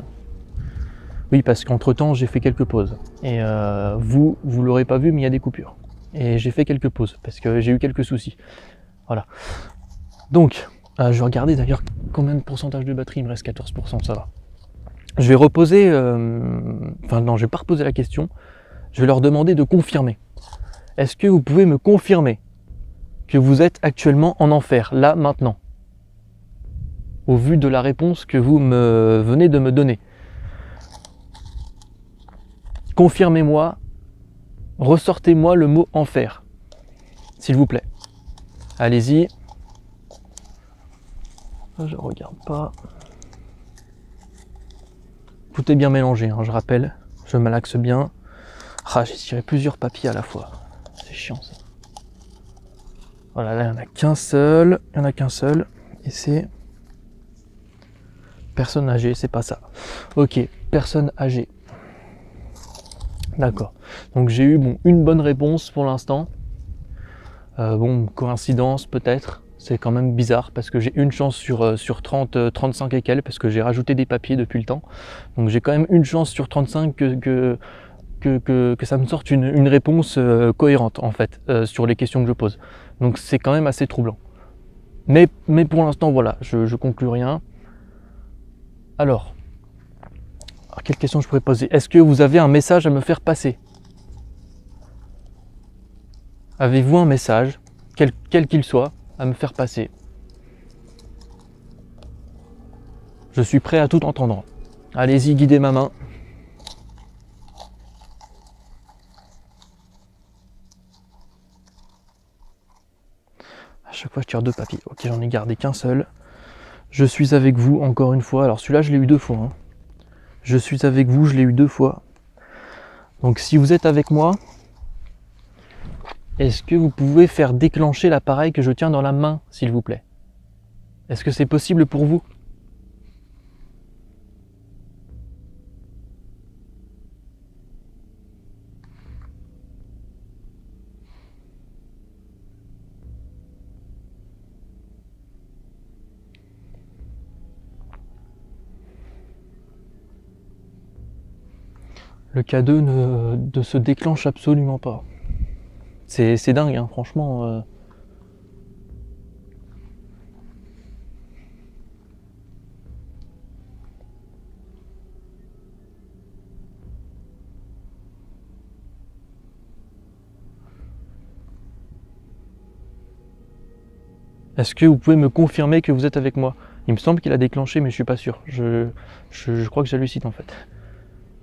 Oui, parce qu'entre temps, j'ai fait quelques pauses. Et vous l'aurez pas vu, mais il y a des coupures. Et j'ai fait quelques pauses, parce que j'ai eu quelques soucis. Voilà. Donc, je vais regarder d'ailleurs combien de pourcentage de batterie, il me reste 14%, ça va. Je vais reposer, enfin non, je vais pas reposer la question. Je vais leur demander de confirmer. Est-ce que vous pouvez me confirmer que vous êtes actuellement en enfer, là, maintenant? Au vu de la réponse que vous venez de me donner. Confirmez-moi, ressortez-moi le mot enfer, s'il vous plaît. Allez-y, Je regarde pas. Tout est bien mélangé, hein, je rappelle. Je malaxe bien. Ah, j'ai tiré plusieurs papiers à la fois. C'est chiant ça. Voilà, là il n'y en a qu'un seul. Il n'y en a qu'un seul. Et c'est personne âgée, c'est pas ça. Ok, personne âgée. D'accord. Donc j'ai eu une bonne réponse pour l'instant. Coïncidence peut-être. C'est quand même bizarre parce que j'ai une chance sur 30, 35 et quelques parce que j'ai rajouté des papiers depuis le temps. Donc j'ai quand même une chance sur 35 que ça me sorte une réponse cohérente en fait sur les questions que je pose. Donc c'est quand même assez troublant. Mais pour l'instant voilà, je conclus rien. Alors, quelle question je pourrais poser? Est-ce que vous avez un message à me faire passer? Avez-vous un message, quel qu'il soit, à me faire passer? Je suis prêt à tout entendre. Allez-y, guidez ma main. À chaque fois, je tire deux papiers. Ok, j'en ai gardé qu'un seul. Je suis avec vous, encore une fois. Alors celui-là, je l'ai eu 2 fois. Hein. Je suis avec vous, je l'ai eu 2 fois. Donc si vous êtes avec moi, est-ce que vous pouvez faire déclencher l'appareil que je tiens dans la main, s'il vous plaît? Est-ce que c'est possible pour vous? Le K2 ne se déclenche absolument pas. C'est dingue, hein, franchement. Est-ce que vous pouvez me confirmer que vous êtes avec moi? Il me semble qu'il a déclenché, mais je suis pas sûr. Je crois que j'hallucine en fait.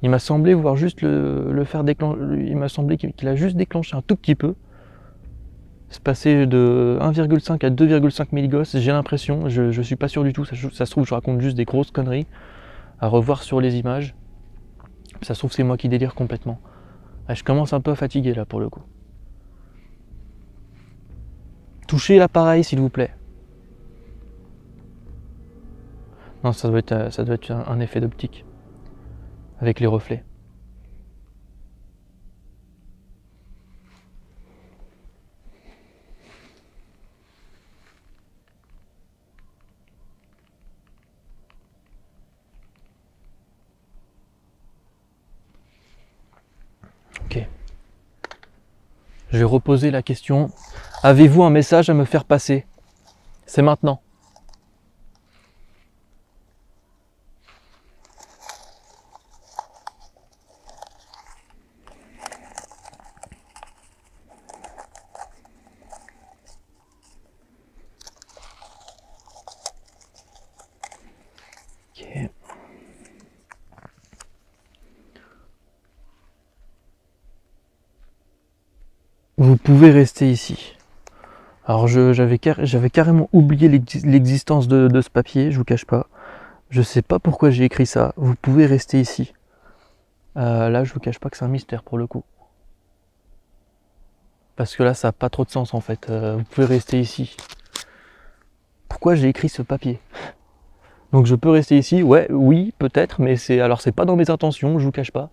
Il m'a semblé voir juste le faire déclencher. Il m'a semblé qu'il a juste déclenché un tout petit peu. C'est passé de 1,5 à 2,5 milligauss, j'ai l'impression. Je suis pas sûr du tout. Ça se trouve, je raconte juste des grosses conneries à revoir sur les images. Ça se trouve, c'est moi qui délire complètement. Je commence un peu à fatiguer là pour le coup. Touchez l'appareil s'il vous plaît. Non, ça doit être un effet d'optique. Avec les reflets. Ok. Je vais reposer la question. Avez-vous un message à me faire passer? C'est maintenant. Ok. Vous pouvez rester ici. Alors j'avais carrément oublié l'existence de ce papier, je vous cache pas. Je sais pas pourquoi j'ai écrit ça. Vous pouvez rester ici. Là, je vous cache pas que c'est un mystère pour le coup. Parce que là, ça n'a pas trop de sens en fait. Vous pouvez rester ici. Pourquoi j'ai écrit ce papier? Donc je peux rester ici? Ouais, oui, peut-être, mais c'est pas dans mes intentions, je vous cache pas.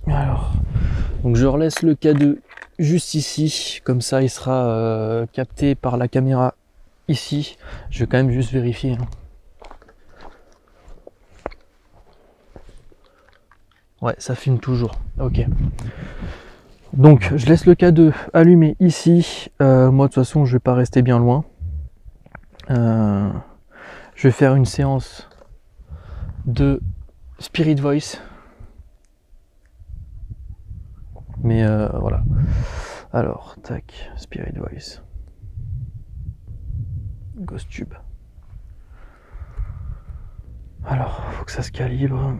Alors, donc je relaisse le K2 juste ici, comme ça il sera capté par la caméra ici. Je vais quand même juste vérifier. Hein. Ouais, ça filme toujours. Ok. Donc je laisse le K2 allumé ici. Moi de toute façon je vais pas rester bien loin. Je vais faire une séance de Spirit Voice. Mais voilà. Alors, tac, Spirit Voice. Ghost Tube. Alors, faut que ça se calibre.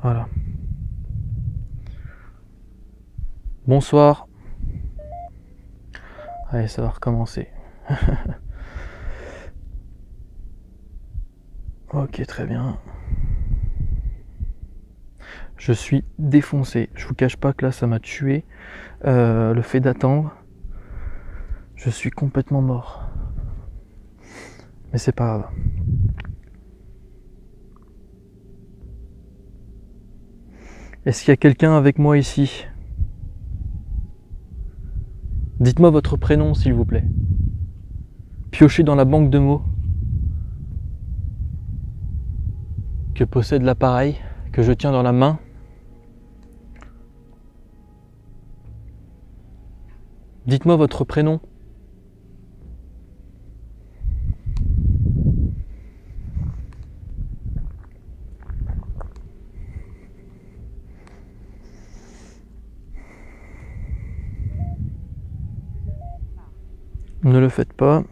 Voilà. Bonsoir. Allez, ça va recommencer. Ok, très bien. Je suis défoncé. Je vous cache pas que là, ça m'a tué. Le fait d'attendre. Je suis complètement mort. Mais c'est pas grave. Est-ce qu'il y a quelqu'un avec moi ici? Dites-moi votre prénom, s'il vous plaît. Piochez dans la banque de mots que possède l'appareil que je tiens dans la main. Dites-moi votre prénom. Ne le faites pas.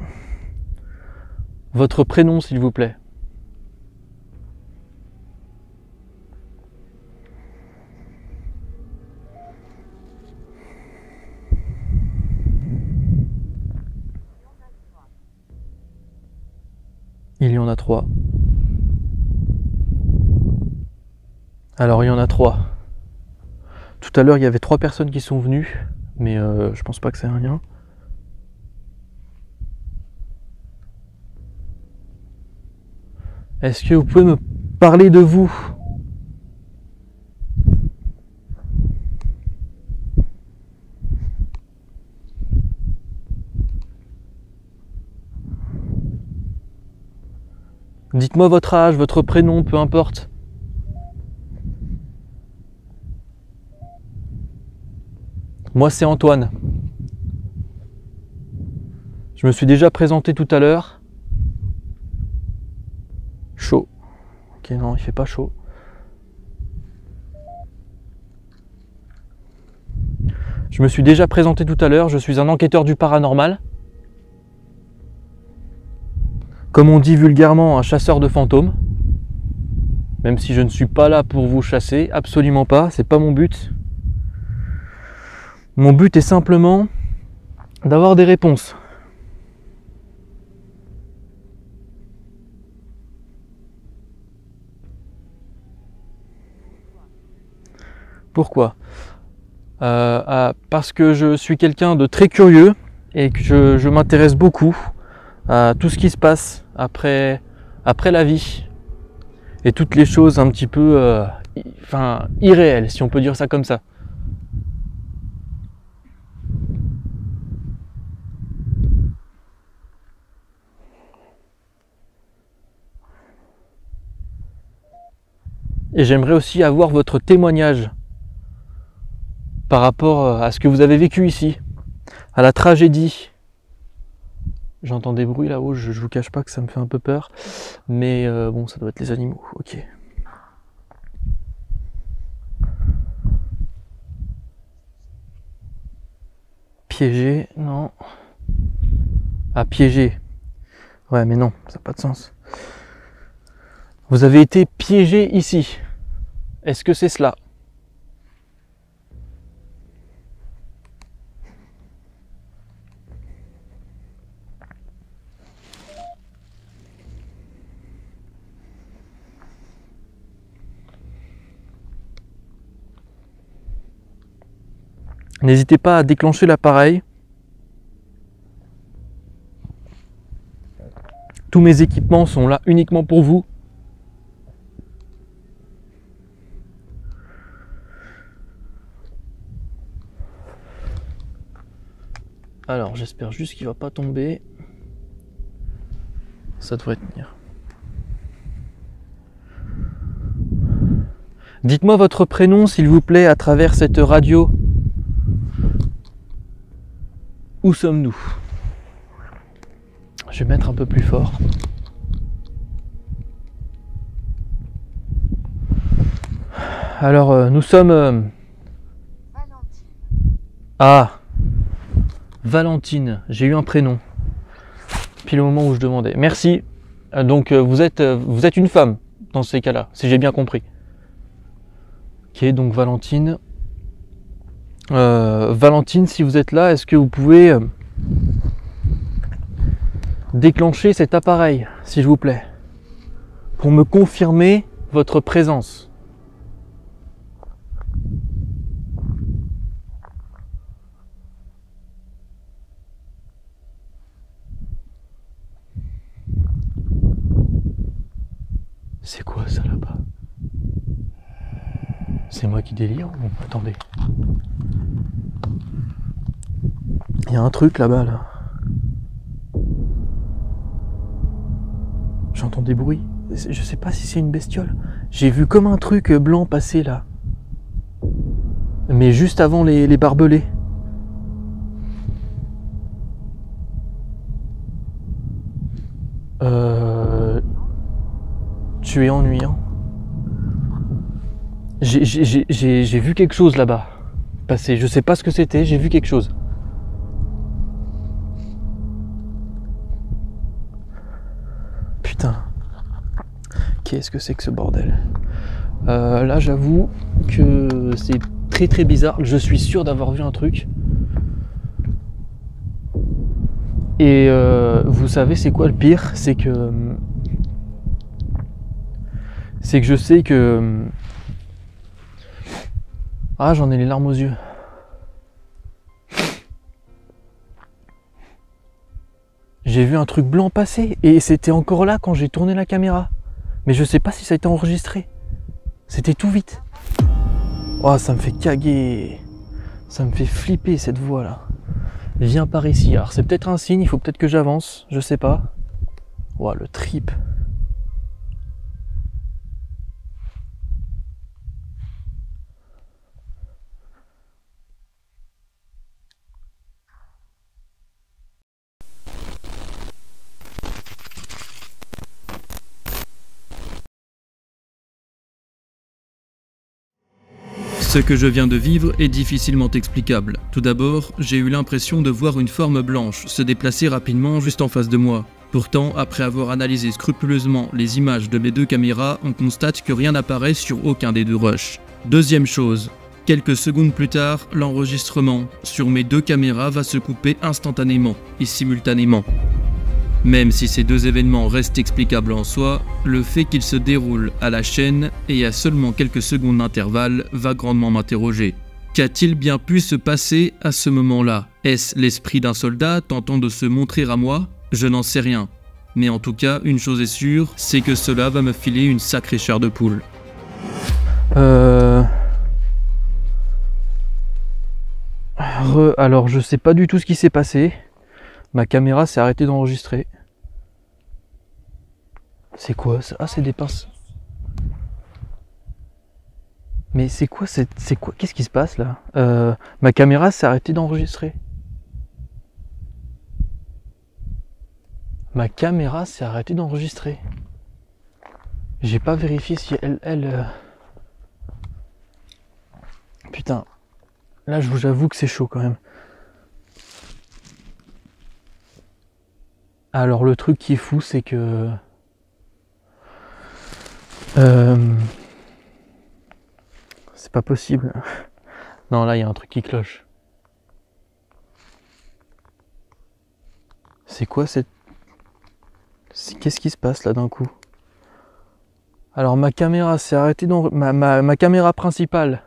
Votre prénom, s'il vous plaît. Il y en a 3. Alors il y en a 3. Tout à l'heure il y avait 3 personnes qui sont venues, mais je pense pas que c'est un lien. Est-ce que vous pouvez me parler de vous? Dites-moi votre âge, votre prénom, peu importe. Moi c'est Antoine. Je me suis déjà présenté tout à l'heure. Chaud. Ok, non, il fait pas chaud. Je me suis déjà présenté tout à l'heure, je suis un enquêteur du paranormal. Comme on dit vulgairement, un chasseur de fantômes. Même si je ne suis pas là pour vous chasser, absolument pas, c'est pas mon but. Mon but est simplement d'avoir des réponses. Pourquoi? Parce que je suis quelqu'un de très curieux et que je m'intéresse beaucoup à tout ce qui se passe après la vie et toutes les choses un petit peu irréelles, si on peut dire ça comme ça. Et j'aimerais aussi avoir votre témoignage par rapport à ce que vous avez vécu ici, à la tragédie. J'entends des bruits là-haut, je vous cache pas que ça me fait un peu peur, mais bon, ça doit être les animaux, ok. Piégé, non. Ah, piégé. Ouais, mais non, ça n'a pas de sens. Vous avez été piégé ici. Est-ce que c'est cela? N'hésitez pas à déclencher l'appareil. Tous mes équipements sont là uniquement pour vous. Alors j'espère juste qu'il ne va pas tomber. Ça devrait tenir. Dites-moi votre prénom s'il vous plaît à travers cette radio. Où sommes-nous? Je vais mettre un peu plus fort. Alors nous sommes... Ah, Valentine, j'ai eu un prénom. Puis le moment où je demandais. Merci. Donc vous êtes une femme dans ces cas-là, si j'ai bien compris. Ok, donc Valentine. Valentine, si vous êtes là, est-ce que vous pouvez déclencher cet appareil, s'il vous plaît, pour me confirmer votre présence. C'est quoi ça là-bas? C'est moi qui délire? Bon, attendez. Il y a un truc là-bas, là. J'entends des bruits. Je sais pas si c'est une bestiole. J'ai vu comme un truc blanc passer là. Mais juste avant les barbelés. Tu es ennuyant. J'ai vu quelque chose là-bas passer. Je sais pas ce que c'était, j'ai vu quelque chose. Putain. Qu'est-ce que c'est que ce bordel? Là j'avoue que c'est très très bizarre. Je suis sûr d'avoir vu un truc. Et vous savez c'est quoi le pire? C'est que je sais que... Ah, j'en ai les larmes aux yeux. J'ai vu un truc blanc passer et c'était encore là quand j'ai tourné la caméra. Mais je sais pas si ça a été enregistré. C'était tout vite. Oh, ça me fait caguer. Ça me fait flipper cette voix là. Viens par ici. Alors c'est peut-être un signe, il faut peut-être que j'avance. Je sais pas. Oh, le trip. Ce que je viens de vivre est difficilement explicable. Tout d'abord, j'ai eu l'impression de voir une forme blanche se déplacer rapidement juste en face de moi. Pourtant, après avoir analysé scrupuleusement les images de mes deux caméras, on constate que rien n'apparaît sur aucun des deux rushs. Deuxième chose, quelques secondes plus tard, l'enregistrement sur mes deux caméras va se couper instantanément et simultanément. Même si ces deux événements restent explicables en soi, le fait qu'ils se déroulent à la chaîne et à seulement quelques secondes d'intervalle va grandement m'interroger. Qu'a-t-il bien pu se passer à ce moment-là? Est-ce l'esprit d'un soldat tentant de se montrer à moi? Je n'en sais rien. Mais en tout cas, une chose est sûre, c'est que cela va me filer une sacrée chair de poule. Alors je sais pas du tout ce qui s'est passé. Ma caméra s'est arrêtée d'enregistrer. C'est quoi ça? Ah, c'est des pinces. Mais c'est quoi? Qu'est-ce qui se passe là? Ma caméra s'est arrêtée d'enregistrer. Ma caméra s'est arrêtée d'enregistrer. J'ai pas vérifié si elle... Putain. Là, j'avoue que c'est chaud quand même. Alors le truc qui est fou, c'est que... c'est pas possible. Non, là, il y a un truc qui cloche. C'est quoi cette... Qu'est-ce qui se passe là d'un coup? Alors ma caméra s'est arrêtée ma caméra principale,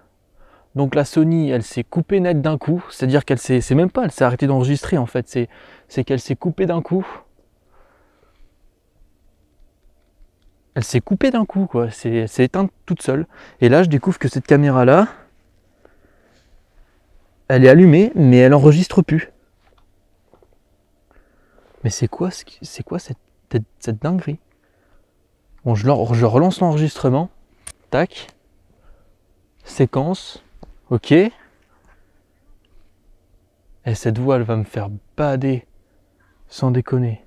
donc la Sony, elle s'est coupée net d'un coup. C'est-à-dire qu'elle s'est... C'est même pas, elle s'est arrêtée d'enregistrer en fait. C'est qu'elle s'est coupée d'un coup. Elle s'est coupée d'un coup, quoi. Elle s'est éteinte toute seule. Et là, je découvre que cette caméra-là, elle est allumée, mais elle enregistre plus. Mais c'est quoi cette dinguerie? Bon, je relance l'enregistrement. Tac. Séquence. Ok. Et cette voix, elle va me faire bader. Sans déconner.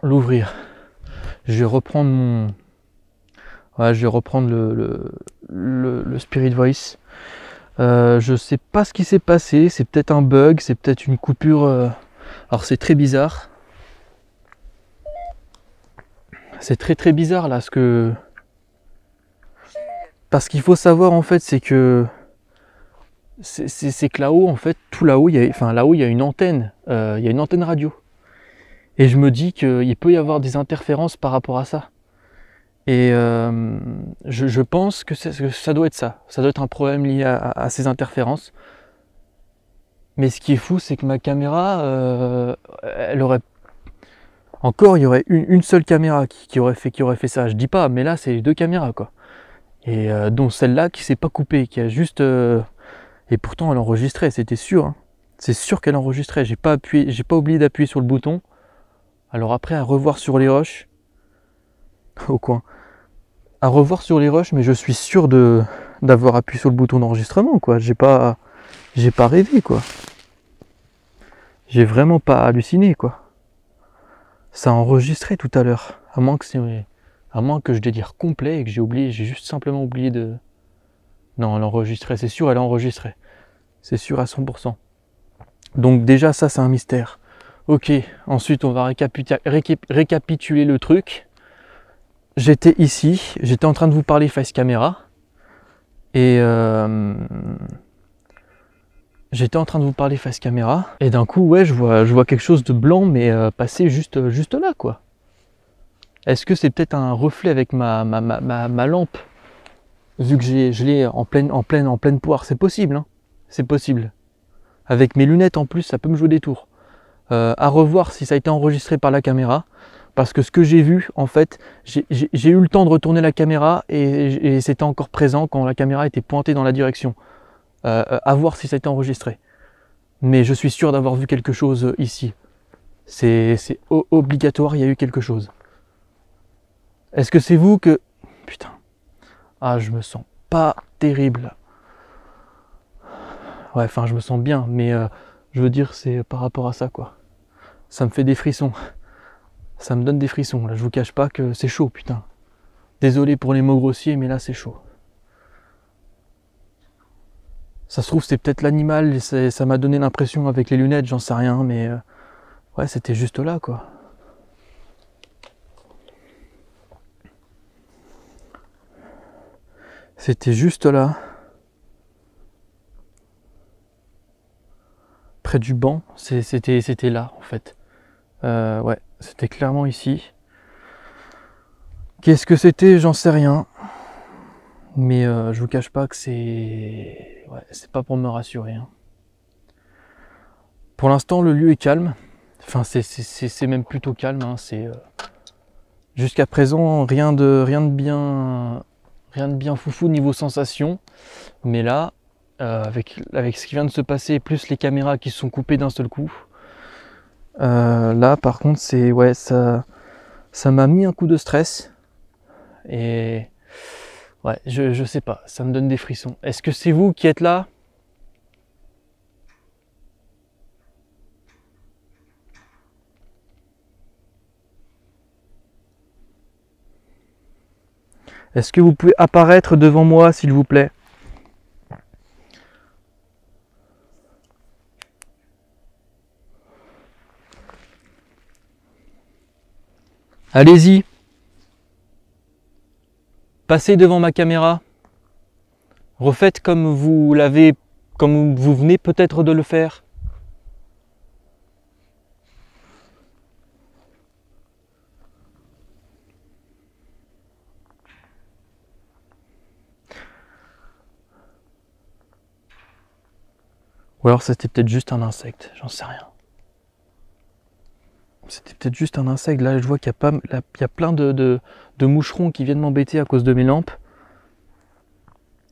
L'ouvrir. Je vais reprendre mon... Ouais, je vais reprendre le Spirit Voice. Je sais pas ce qui s'est passé. C'est peut-être un bug. C'est peut-être une coupure. Alors c'est très bizarre. C'est très très bizarre là ce que... Parce qu'il faut savoir en fait, c'est que c'est que là-haut, en fait, tout là-haut, là-haut, il y a une antenne. Il y a une antenne radio. Et je me dis qu'il peut y avoir des interférences par rapport à ça. Et je pense que ça doit être ça. Ça doit être un problème lié à ces interférences. Mais ce qui est fou, c'est que ma caméra, elle aurait... Encore, il y aurait une seule caméra qui aurait fait ça. Je dis pas, mais là, c'est 2 caméras, quoi. Et dont celle-là qui s'est pas coupée, qui a juste... Et pourtant, elle enregistrait, c'était sûr. Hein. C'est sûr qu'elle enregistrait. J'ai pas oublié d'appuyer sur le bouton. Alors après, à revoir sur les rushs, au coin, à revoir sur les rushs, mais je suis sûr d'avoir appuyé sur le bouton d'enregistrement, quoi. J'ai pas rêvé, quoi. J'ai vraiment pas halluciné, quoi. Ça a enregistré tout à l'heure, à moins que je délire complet et que j'ai juste simplement oublié de... Non, elle enregistrait, c'est sûr, elle a enregistré. C'est sûr à 100%. Donc déjà, ça, c'est un mystère. Ok, ensuite, on va récapituler le truc. J'étais ici, j'étais en train de vous parler face caméra. Et j'étais en train de vous parler face caméra. Et d'un coup, ouais, je vois quelque chose de blanc, mais passer juste là, quoi. Est-ce que c'est peut-être un reflet avec ma lampe? Vu que je l'ai en pleine poire, c'est possible, hein. C'est possible. Avec mes lunettes en plus, ça peut me jouer des tours. À revoir si ça a été enregistré par la caméra. Parce que ce que j'ai vu, en fait, j'ai eu le temps de retourner la caméra et c'était encore présent quand la caméra était pointée dans la direction. À voir si ça a été enregistré. Mais je suis sûr d'avoir vu quelque chose ici. C'est obligatoire, il y a eu quelque chose. Est-ce que c'est vous que... Putain. Ah, je me sens pas terrible. Ouais, enfin, je me sens bien, mais je veux dire, c'est par rapport à ça, quoi. Ça me fait des frissons. Ça me donne des frissons, là. Je vous cache pas que c'est chaud, putain. Désolé pour les mots grossiers, mais là, c'est chaud. Ça se trouve, c'est peut-être l'animal, et ça m'a donné l'impression avec les lunettes, j'en sais rien, mais... ouais, c'était juste là, quoi. C'était juste là. Près du banc, c'était là en fait. Ouais, c'était clairement ici. Qu'est-ce que c'était? J'en sais rien. Mais je vous cache pas que c'est... Ouais, c'est pas pour me rassurer. Hein. Pour l'instant, le lieu est calme. Enfin, c'est même plutôt calme. Hein. Jusqu'à présent, rien de bien foufou niveau sensation. Mais là, avec ce qui vient de se passer, plus les caméras qui se sont coupées d'un seul coup, là par contre, ouais, ça m'a mis un coup de stress. Et ouais, je sais pas, ça me donne des frissons. Est-ce que c'est vous qui êtes là? Est-ce que vous pouvez apparaître devant moi, s'il vous plaît? Allez-y. Passez devant ma caméra. Refaites comme vous venez peut-être de le faire. Ou alors c'était peut-être juste un insecte, j'en sais rien. C'était peut-être juste un insecte. Là, je vois qu'il y a plein de moucherons qui viennent m'embêter à cause de mes lampes.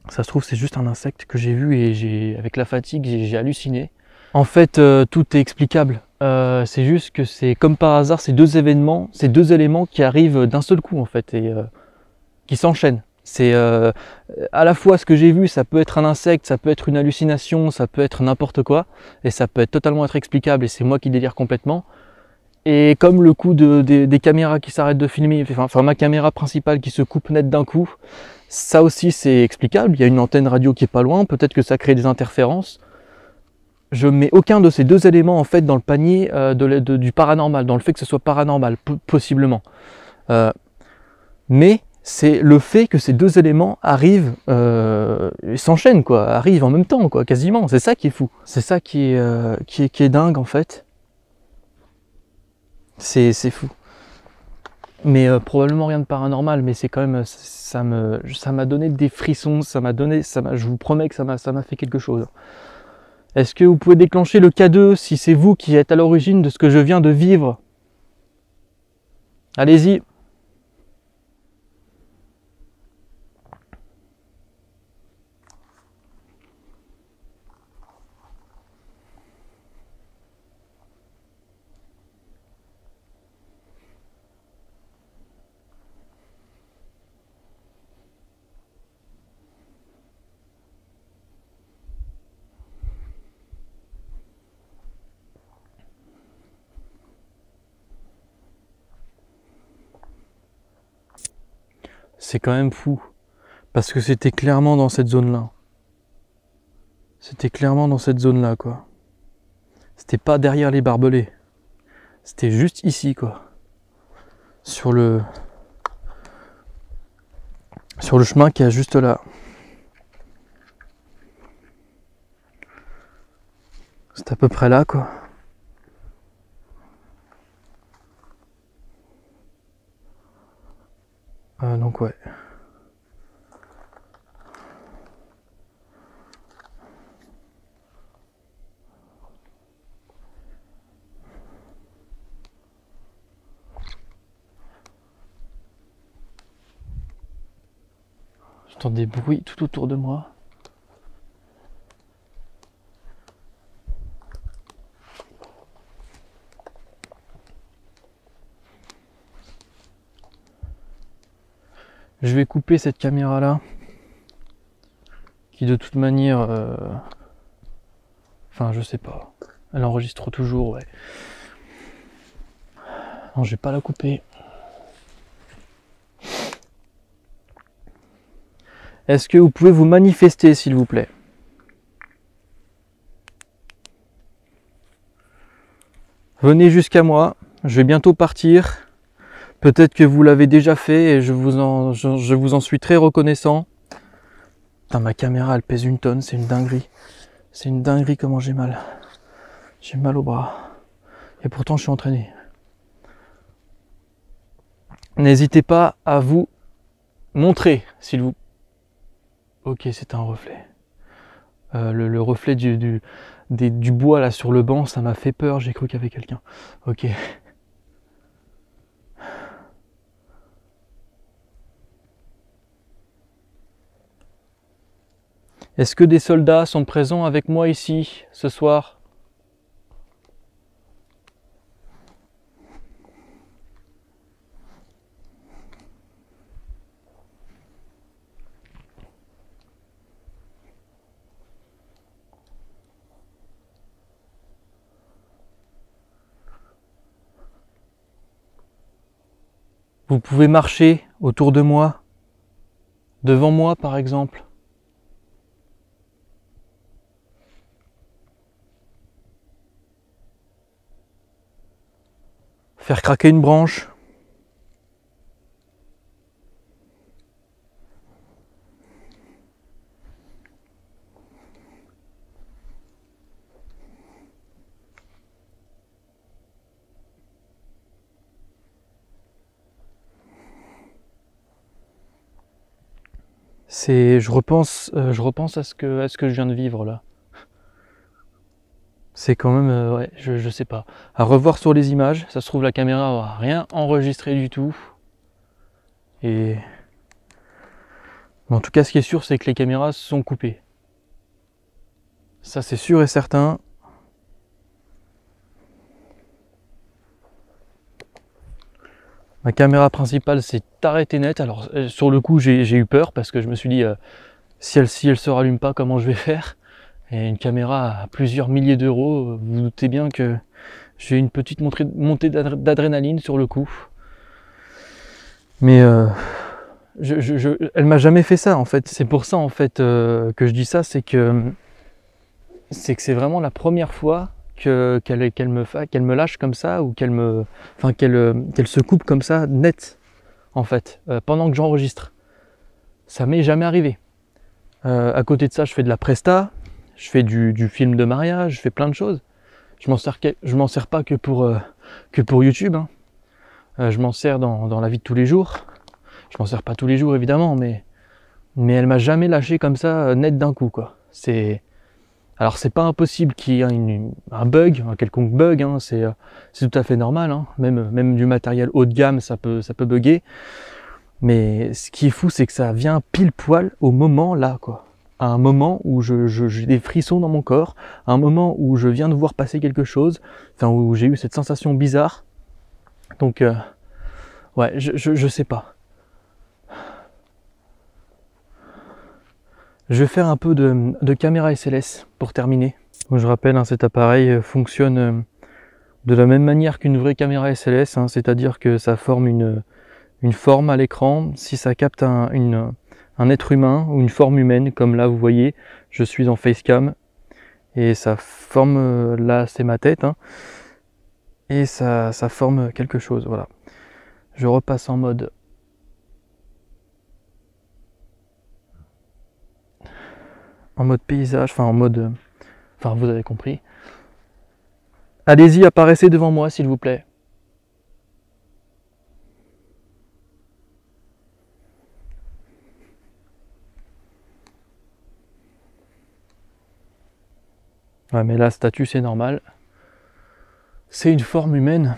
Ça se trouve, c'est juste un insecte que j'ai vu et avec la fatigue, j'ai halluciné. En fait, tout est explicable. C'est juste que c'est comme par hasard ces deux éléments qui arrivent d'un seul coup en fait et qui s'enchaînent. C'est à la fois ce que j'ai vu, ça peut être un insecte, ça peut être une hallucination, ça peut être n'importe quoi, et ça peut totalement être explicable et c'est moi qui délire complètement. Et comme le coup des caméras qui s'arrêtent de filmer, enfin ma caméra principale qui se coupe net d'un coup, ça aussi c'est explicable, il y a une antenne radio qui est pas loin, peut-être que ça crée des interférences. Je mets aucun de ces deux éléments en fait dans le panier du paranormal, dans le fait que ce soit paranormal, possiblement. Mais c'est le fait que ces deux éléments arrivent, s'enchaînent quoi, arrivent en même temps quoi, quasiment. C'est ça qui est fou. C'est ça qui est dingue en fait. C'est fou. Mais probablement rien de paranormal, mais c'est quand même, ça m'a donné des frissons, je vous promets que ça m'a fait quelque chose. Est-ce que vous pouvez déclencher le K2 si c'est vous qui êtes à l'origine de ce que je viens de vivre? Allez-y. C'est quand même fou, parce que c'était clairement dans cette zone-là. C'était clairement dans cette zone-là, quoi. C'était pas derrière les barbelés. C'était juste ici, quoi. Sur le chemin qui est juste là. C'est à peu près là, quoi. Donc ouais. J'entends des bruits tout autour de moi. Je vais couper cette caméra là, qui de toute manière, enfin je sais pas, elle enregistre toujours, ouais. Non, je vais pas la couper. Est-ce que vous pouvez vous manifester s'il vous plaît? Venez jusqu'à moi, je vais bientôt partir. Peut-être que vous l'avez déjà fait et je vous en suis très reconnaissant. Putain, ma caméra elle pèse une tonne, c'est une dinguerie. C'est une dinguerie comment j'ai mal. J'ai mal au bras. Et pourtant je suis entraîné. N'hésitez pas à vous montrer, s'il vous... Ok, c'est un reflet. Le reflet du bois là sur le banc, ça m'a fait peur, j'ai cru qu'il y avait quelqu'un. Ok. Est-ce que des soldats sont présents avec moi ici ce soir? Vous pouvez marcher autour de moi, devant moi par exemple. Faire craquer une branche. Je repense à ce que je viens de vivre là. C'est quand même, ouais, je sais pas. À revoir sur les images, ça se trouve la caméra aura rien enregistré du tout. Et en tout cas, ce qui est sûr, c'est que les caméras sont coupées. Ça, c'est sûr et certain. Ma caméra principale s'est arrêtée net. Alors, sur le coup, j'ai eu peur parce que je me suis dit, si elle se rallume pas, comment je vais faire? Et une caméra à plusieurs milliers d'euros, vous vous doutez bien que j'ai une petite montée d'adrénaline sur le coup. Mais elle m'a jamais fait ça en fait. C'est pour ça en fait que je dis ça, c'est que c'est vraiment la première fois qu'elle me lâche comme ça ou qu'elle se coupe comme ça net en fait, pendant que j'enregistre. Ça m'est jamais arrivé. À côté de ça, je fais de la presta, je fais du film de mariage, je fais plein de choses. Je m'en sers pas que pour YouTube, hein. Je m'en sers dans la vie de tous les jours. Je m'en sers pas tous les jours évidemment, mais elle m'a jamais lâché comme ça net d'un coup, quoi. Alors c'est pas impossible qu'il y ait un bug, un quelconque bug, hein. C'est tout à fait normal, hein. Même du matériel haut de gamme, ça peut bugger. Mais ce qui est fou, c'est que ça vient pile poil au moment là, quoi. À un moment où j'ai des frissons dans mon corps, à un moment où je viens de voir passer quelque chose, enfin où j'ai eu cette sensation bizarre. Donc ouais, je sais pas. Je vais faire un peu de caméra SLS pour terminer. Donc, je rappelle, hein, cet appareil fonctionne de la même manière qu'une vraie caméra SLS, hein, c'est-à-dire que ça forme une forme à l'écran. Si ça capte un être humain ou une forme humaine, comme là vous voyez, je suis en facecam et ça forme, là c'est ma tête, hein, et ça forme quelque chose, voilà. Je repasse en mode paysage, enfin vous avez compris. Allez-y, apparaissez devant moi s'il vous plaît. Ouais, mais la statue c'est normal. C'est une forme humaine.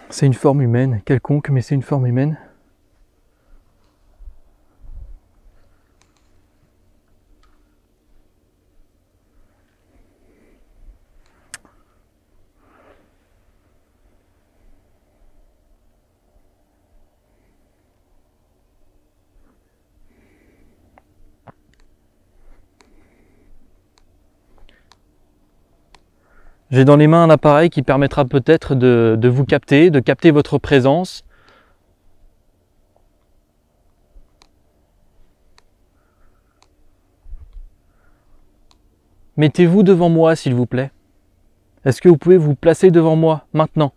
C'est une forme humaine, quelconque, mais c'est une forme humaine. J'ai dans les mains un appareil qui permettra peut-être de vous capter, de capter votre présence. Mettez-vous devant moi s'il vous plaît. Est-ce que vous pouvez vous placer devant moi maintenant?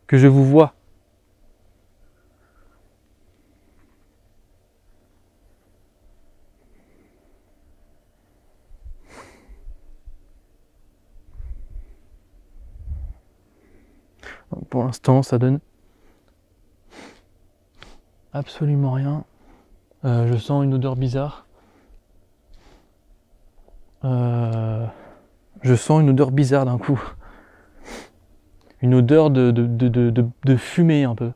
Que je vous vois. Pour l'instant, ça donne absolument rien. Je sens une odeur bizarre. Je sens une odeur bizarre d'un coup. Une odeur de fumée un peu.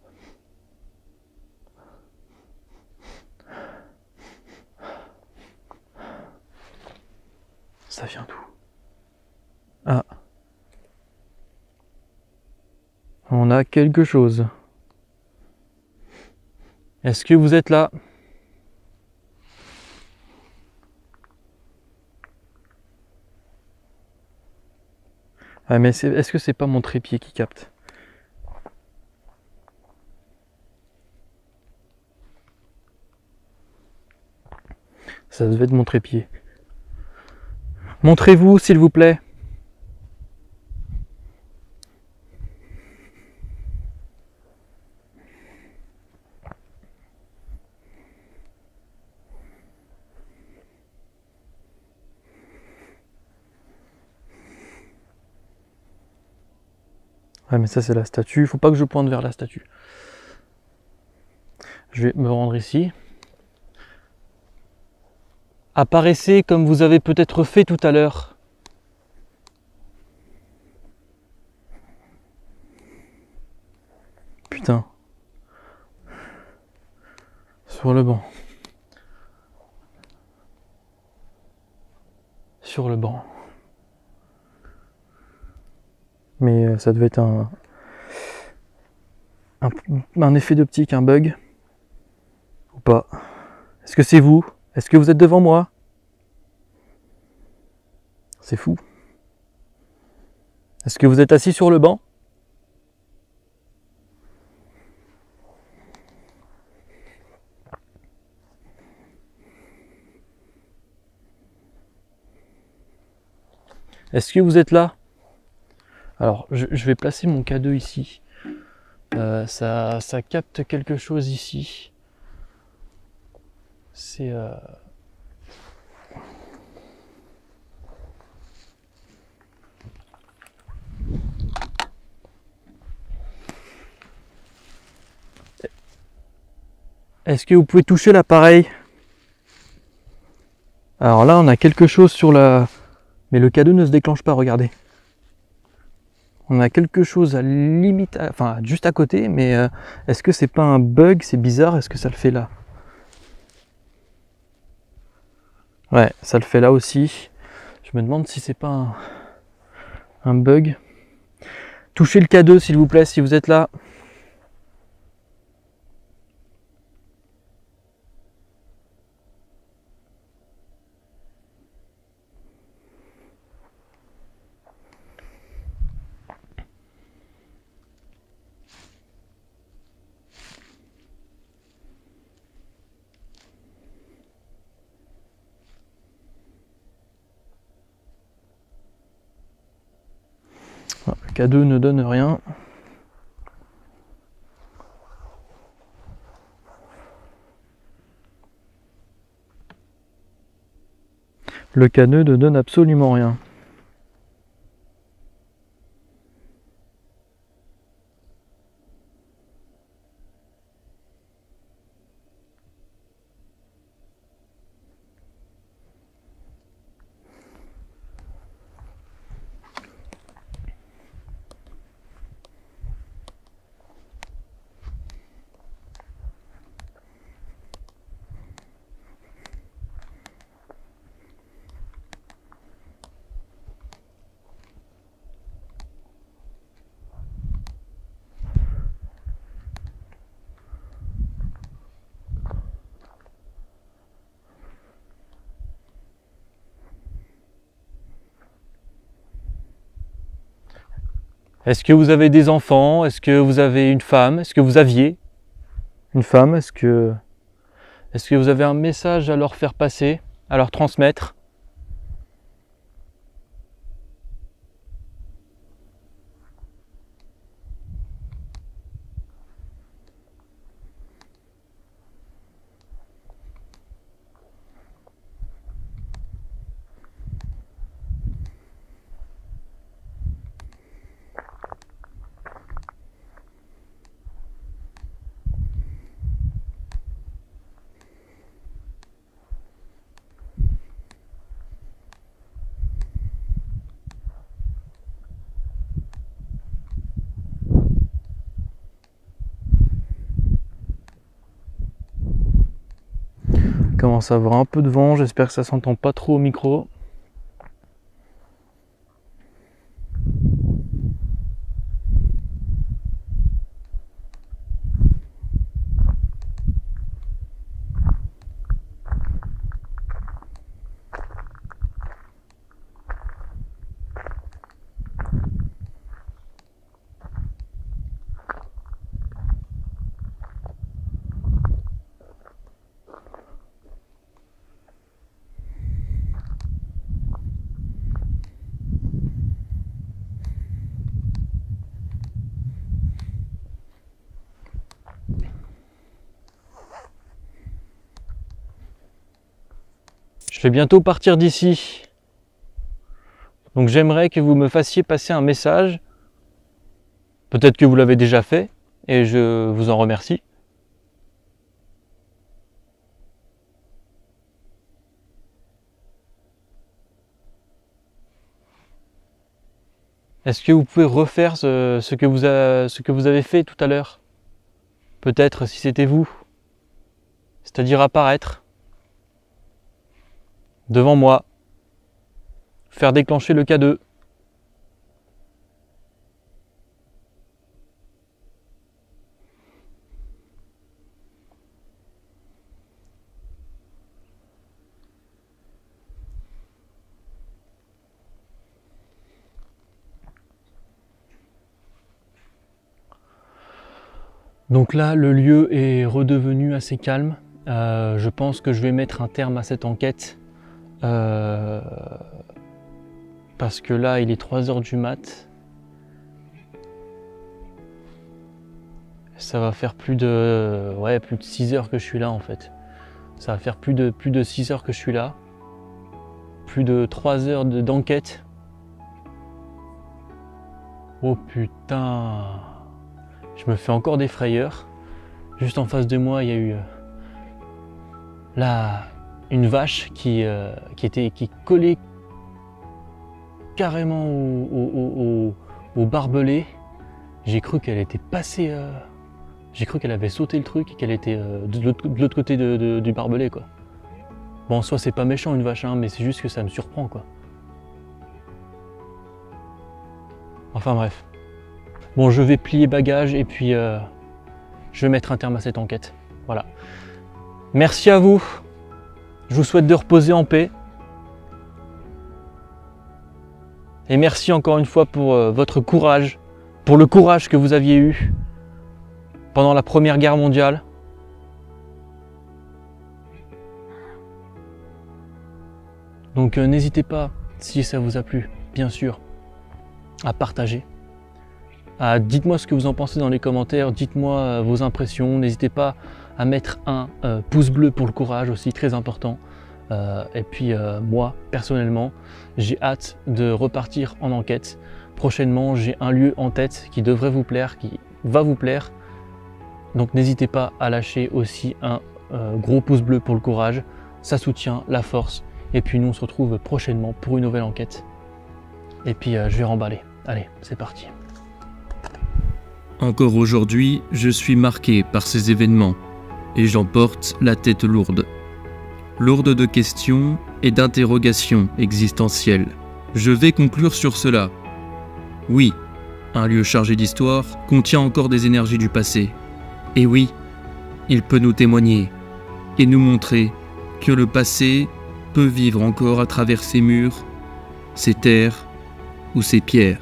Ça vient d'où? Ah. On a quelque chose. Est-ce que vous êtes là? Ah mais est-ce que c'est pas mon trépied qui capte? Ça devait être mon trépied. Montrez-vous s'il vous plaît. Ouais mais ça c'est la statue, il faut pas que je pointe vers la statue. Je vais me rendre ici. Apparaissez comme vous avez peut-être fait tout à l'heure. Putain. Sur le banc. Sur le banc. Mais ça devait être un effet d'optique, un bug. Ou pas. Est-ce que c'est vous? Est-ce que vous êtes devant moi? C'est fou. Est-ce que vous êtes assis sur le banc? Est-ce que vous êtes là? Alors, je vais placer mon K2 ici. Ça capte quelque chose ici. C'est... Est-ce que vous pouvez toucher l'appareil? Alors là, on a quelque chose sur la... Mais le K2 ne se déclenche pas, regardez. On a quelque chose à limite, enfin juste à côté, mais est-ce que c'est pas un bug? C'est bizarre, est-ce que ça le fait là? Ouais, ça le fait là aussi. Je me demande si c'est pas un bug. Touchez le K2 s'il vous plaît, si vous êtes là. Le K2 ne donne rien. Le K2 ne donne absolument rien. Est-ce que vous avez des enfants? Est-ce que vous avez une femme? Est-ce que vous aviez une femme? Est-ce que vous avez un message à leur faire passer, à leur transmettre? Commence à avoir un peu de vent, j'espère que ça s'entend pas trop au micro. Je vais bientôt partir d'ici. Donc j'aimerais que vous me fassiez passer un message. Peut-être que vous l'avez déjà fait et je vous en remercie. Est-ce que vous pouvez refaire ce que vous avez fait tout à l'heure? Peut-être si c'était vous. C'est-à-dire apparaître devant moi, faire déclencher le K2. Donc là, le lieu est redevenu assez calme. Je pense que je vais mettre un terme à cette enquête. Parce que là, il est 3 h du mat. Ça va faire plus de 6 heures que je suis là en fait. Ça va faire plus de 6 heures que je suis là. Plus de 3 heures d'enquête. Oh putain. Je me fais encore des frayeurs. Juste en face de moi, il y a eu là une vache qui collait carrément au barbelé. J'ai cru qu'elle était passée. J'ai cru qu'elle avait sauté le truc et qu'elle était de l'autre côté du barbelé quoi. Bon, en soi c'est pas méchant une vache, hein, mais c'est juste que ça me surprend quoi. Enfin bref. Bon, je vais plier bagages et puis je vais mettre un terme à cette enquête. Voilà. Merci à vous. Je vous souhaite de reposer en paix. Et merci encore une fois pour votre courage, pour le courage que vous aviez eu pendant la Première Guerre mondiale. Donc n'hésitez pas, si ça vous a plu, bien sûr, à partager. Dites-moi ce que vous en pensez dans les commentaires, dites-moi vos impressions. N'hésitez pas à mettre un pouce bleu pour le courage aussi, très important. Et puis moi, personnellement, j'ai hâte de repartir en enquête. Prochainement, j'ai un lieu en tête qui devrait vous plaire, qui va vous plaire. Donc n'hésitez pas à lâcher aussi un gros pouce bleu pour le courage. Ça soutient la force. Et puis nous, on se retrouve prochainement pour une nouvelle enquête. Et puis je vais remballer. Allez, c'est parti. Encore aujourd'hui, je suis marqué par ces événements et j'en porte la tête lourde. Lourde de questions et d'interrogations existentielles. Je vais conclure sur cela. Oui, un lieu chargé d'histoire contient encore des énergies du passé. Et oui, il peut nous témoigner et nous montrer que le passé peut vivre encore à travers ces murs, ces terres ou ces pierres.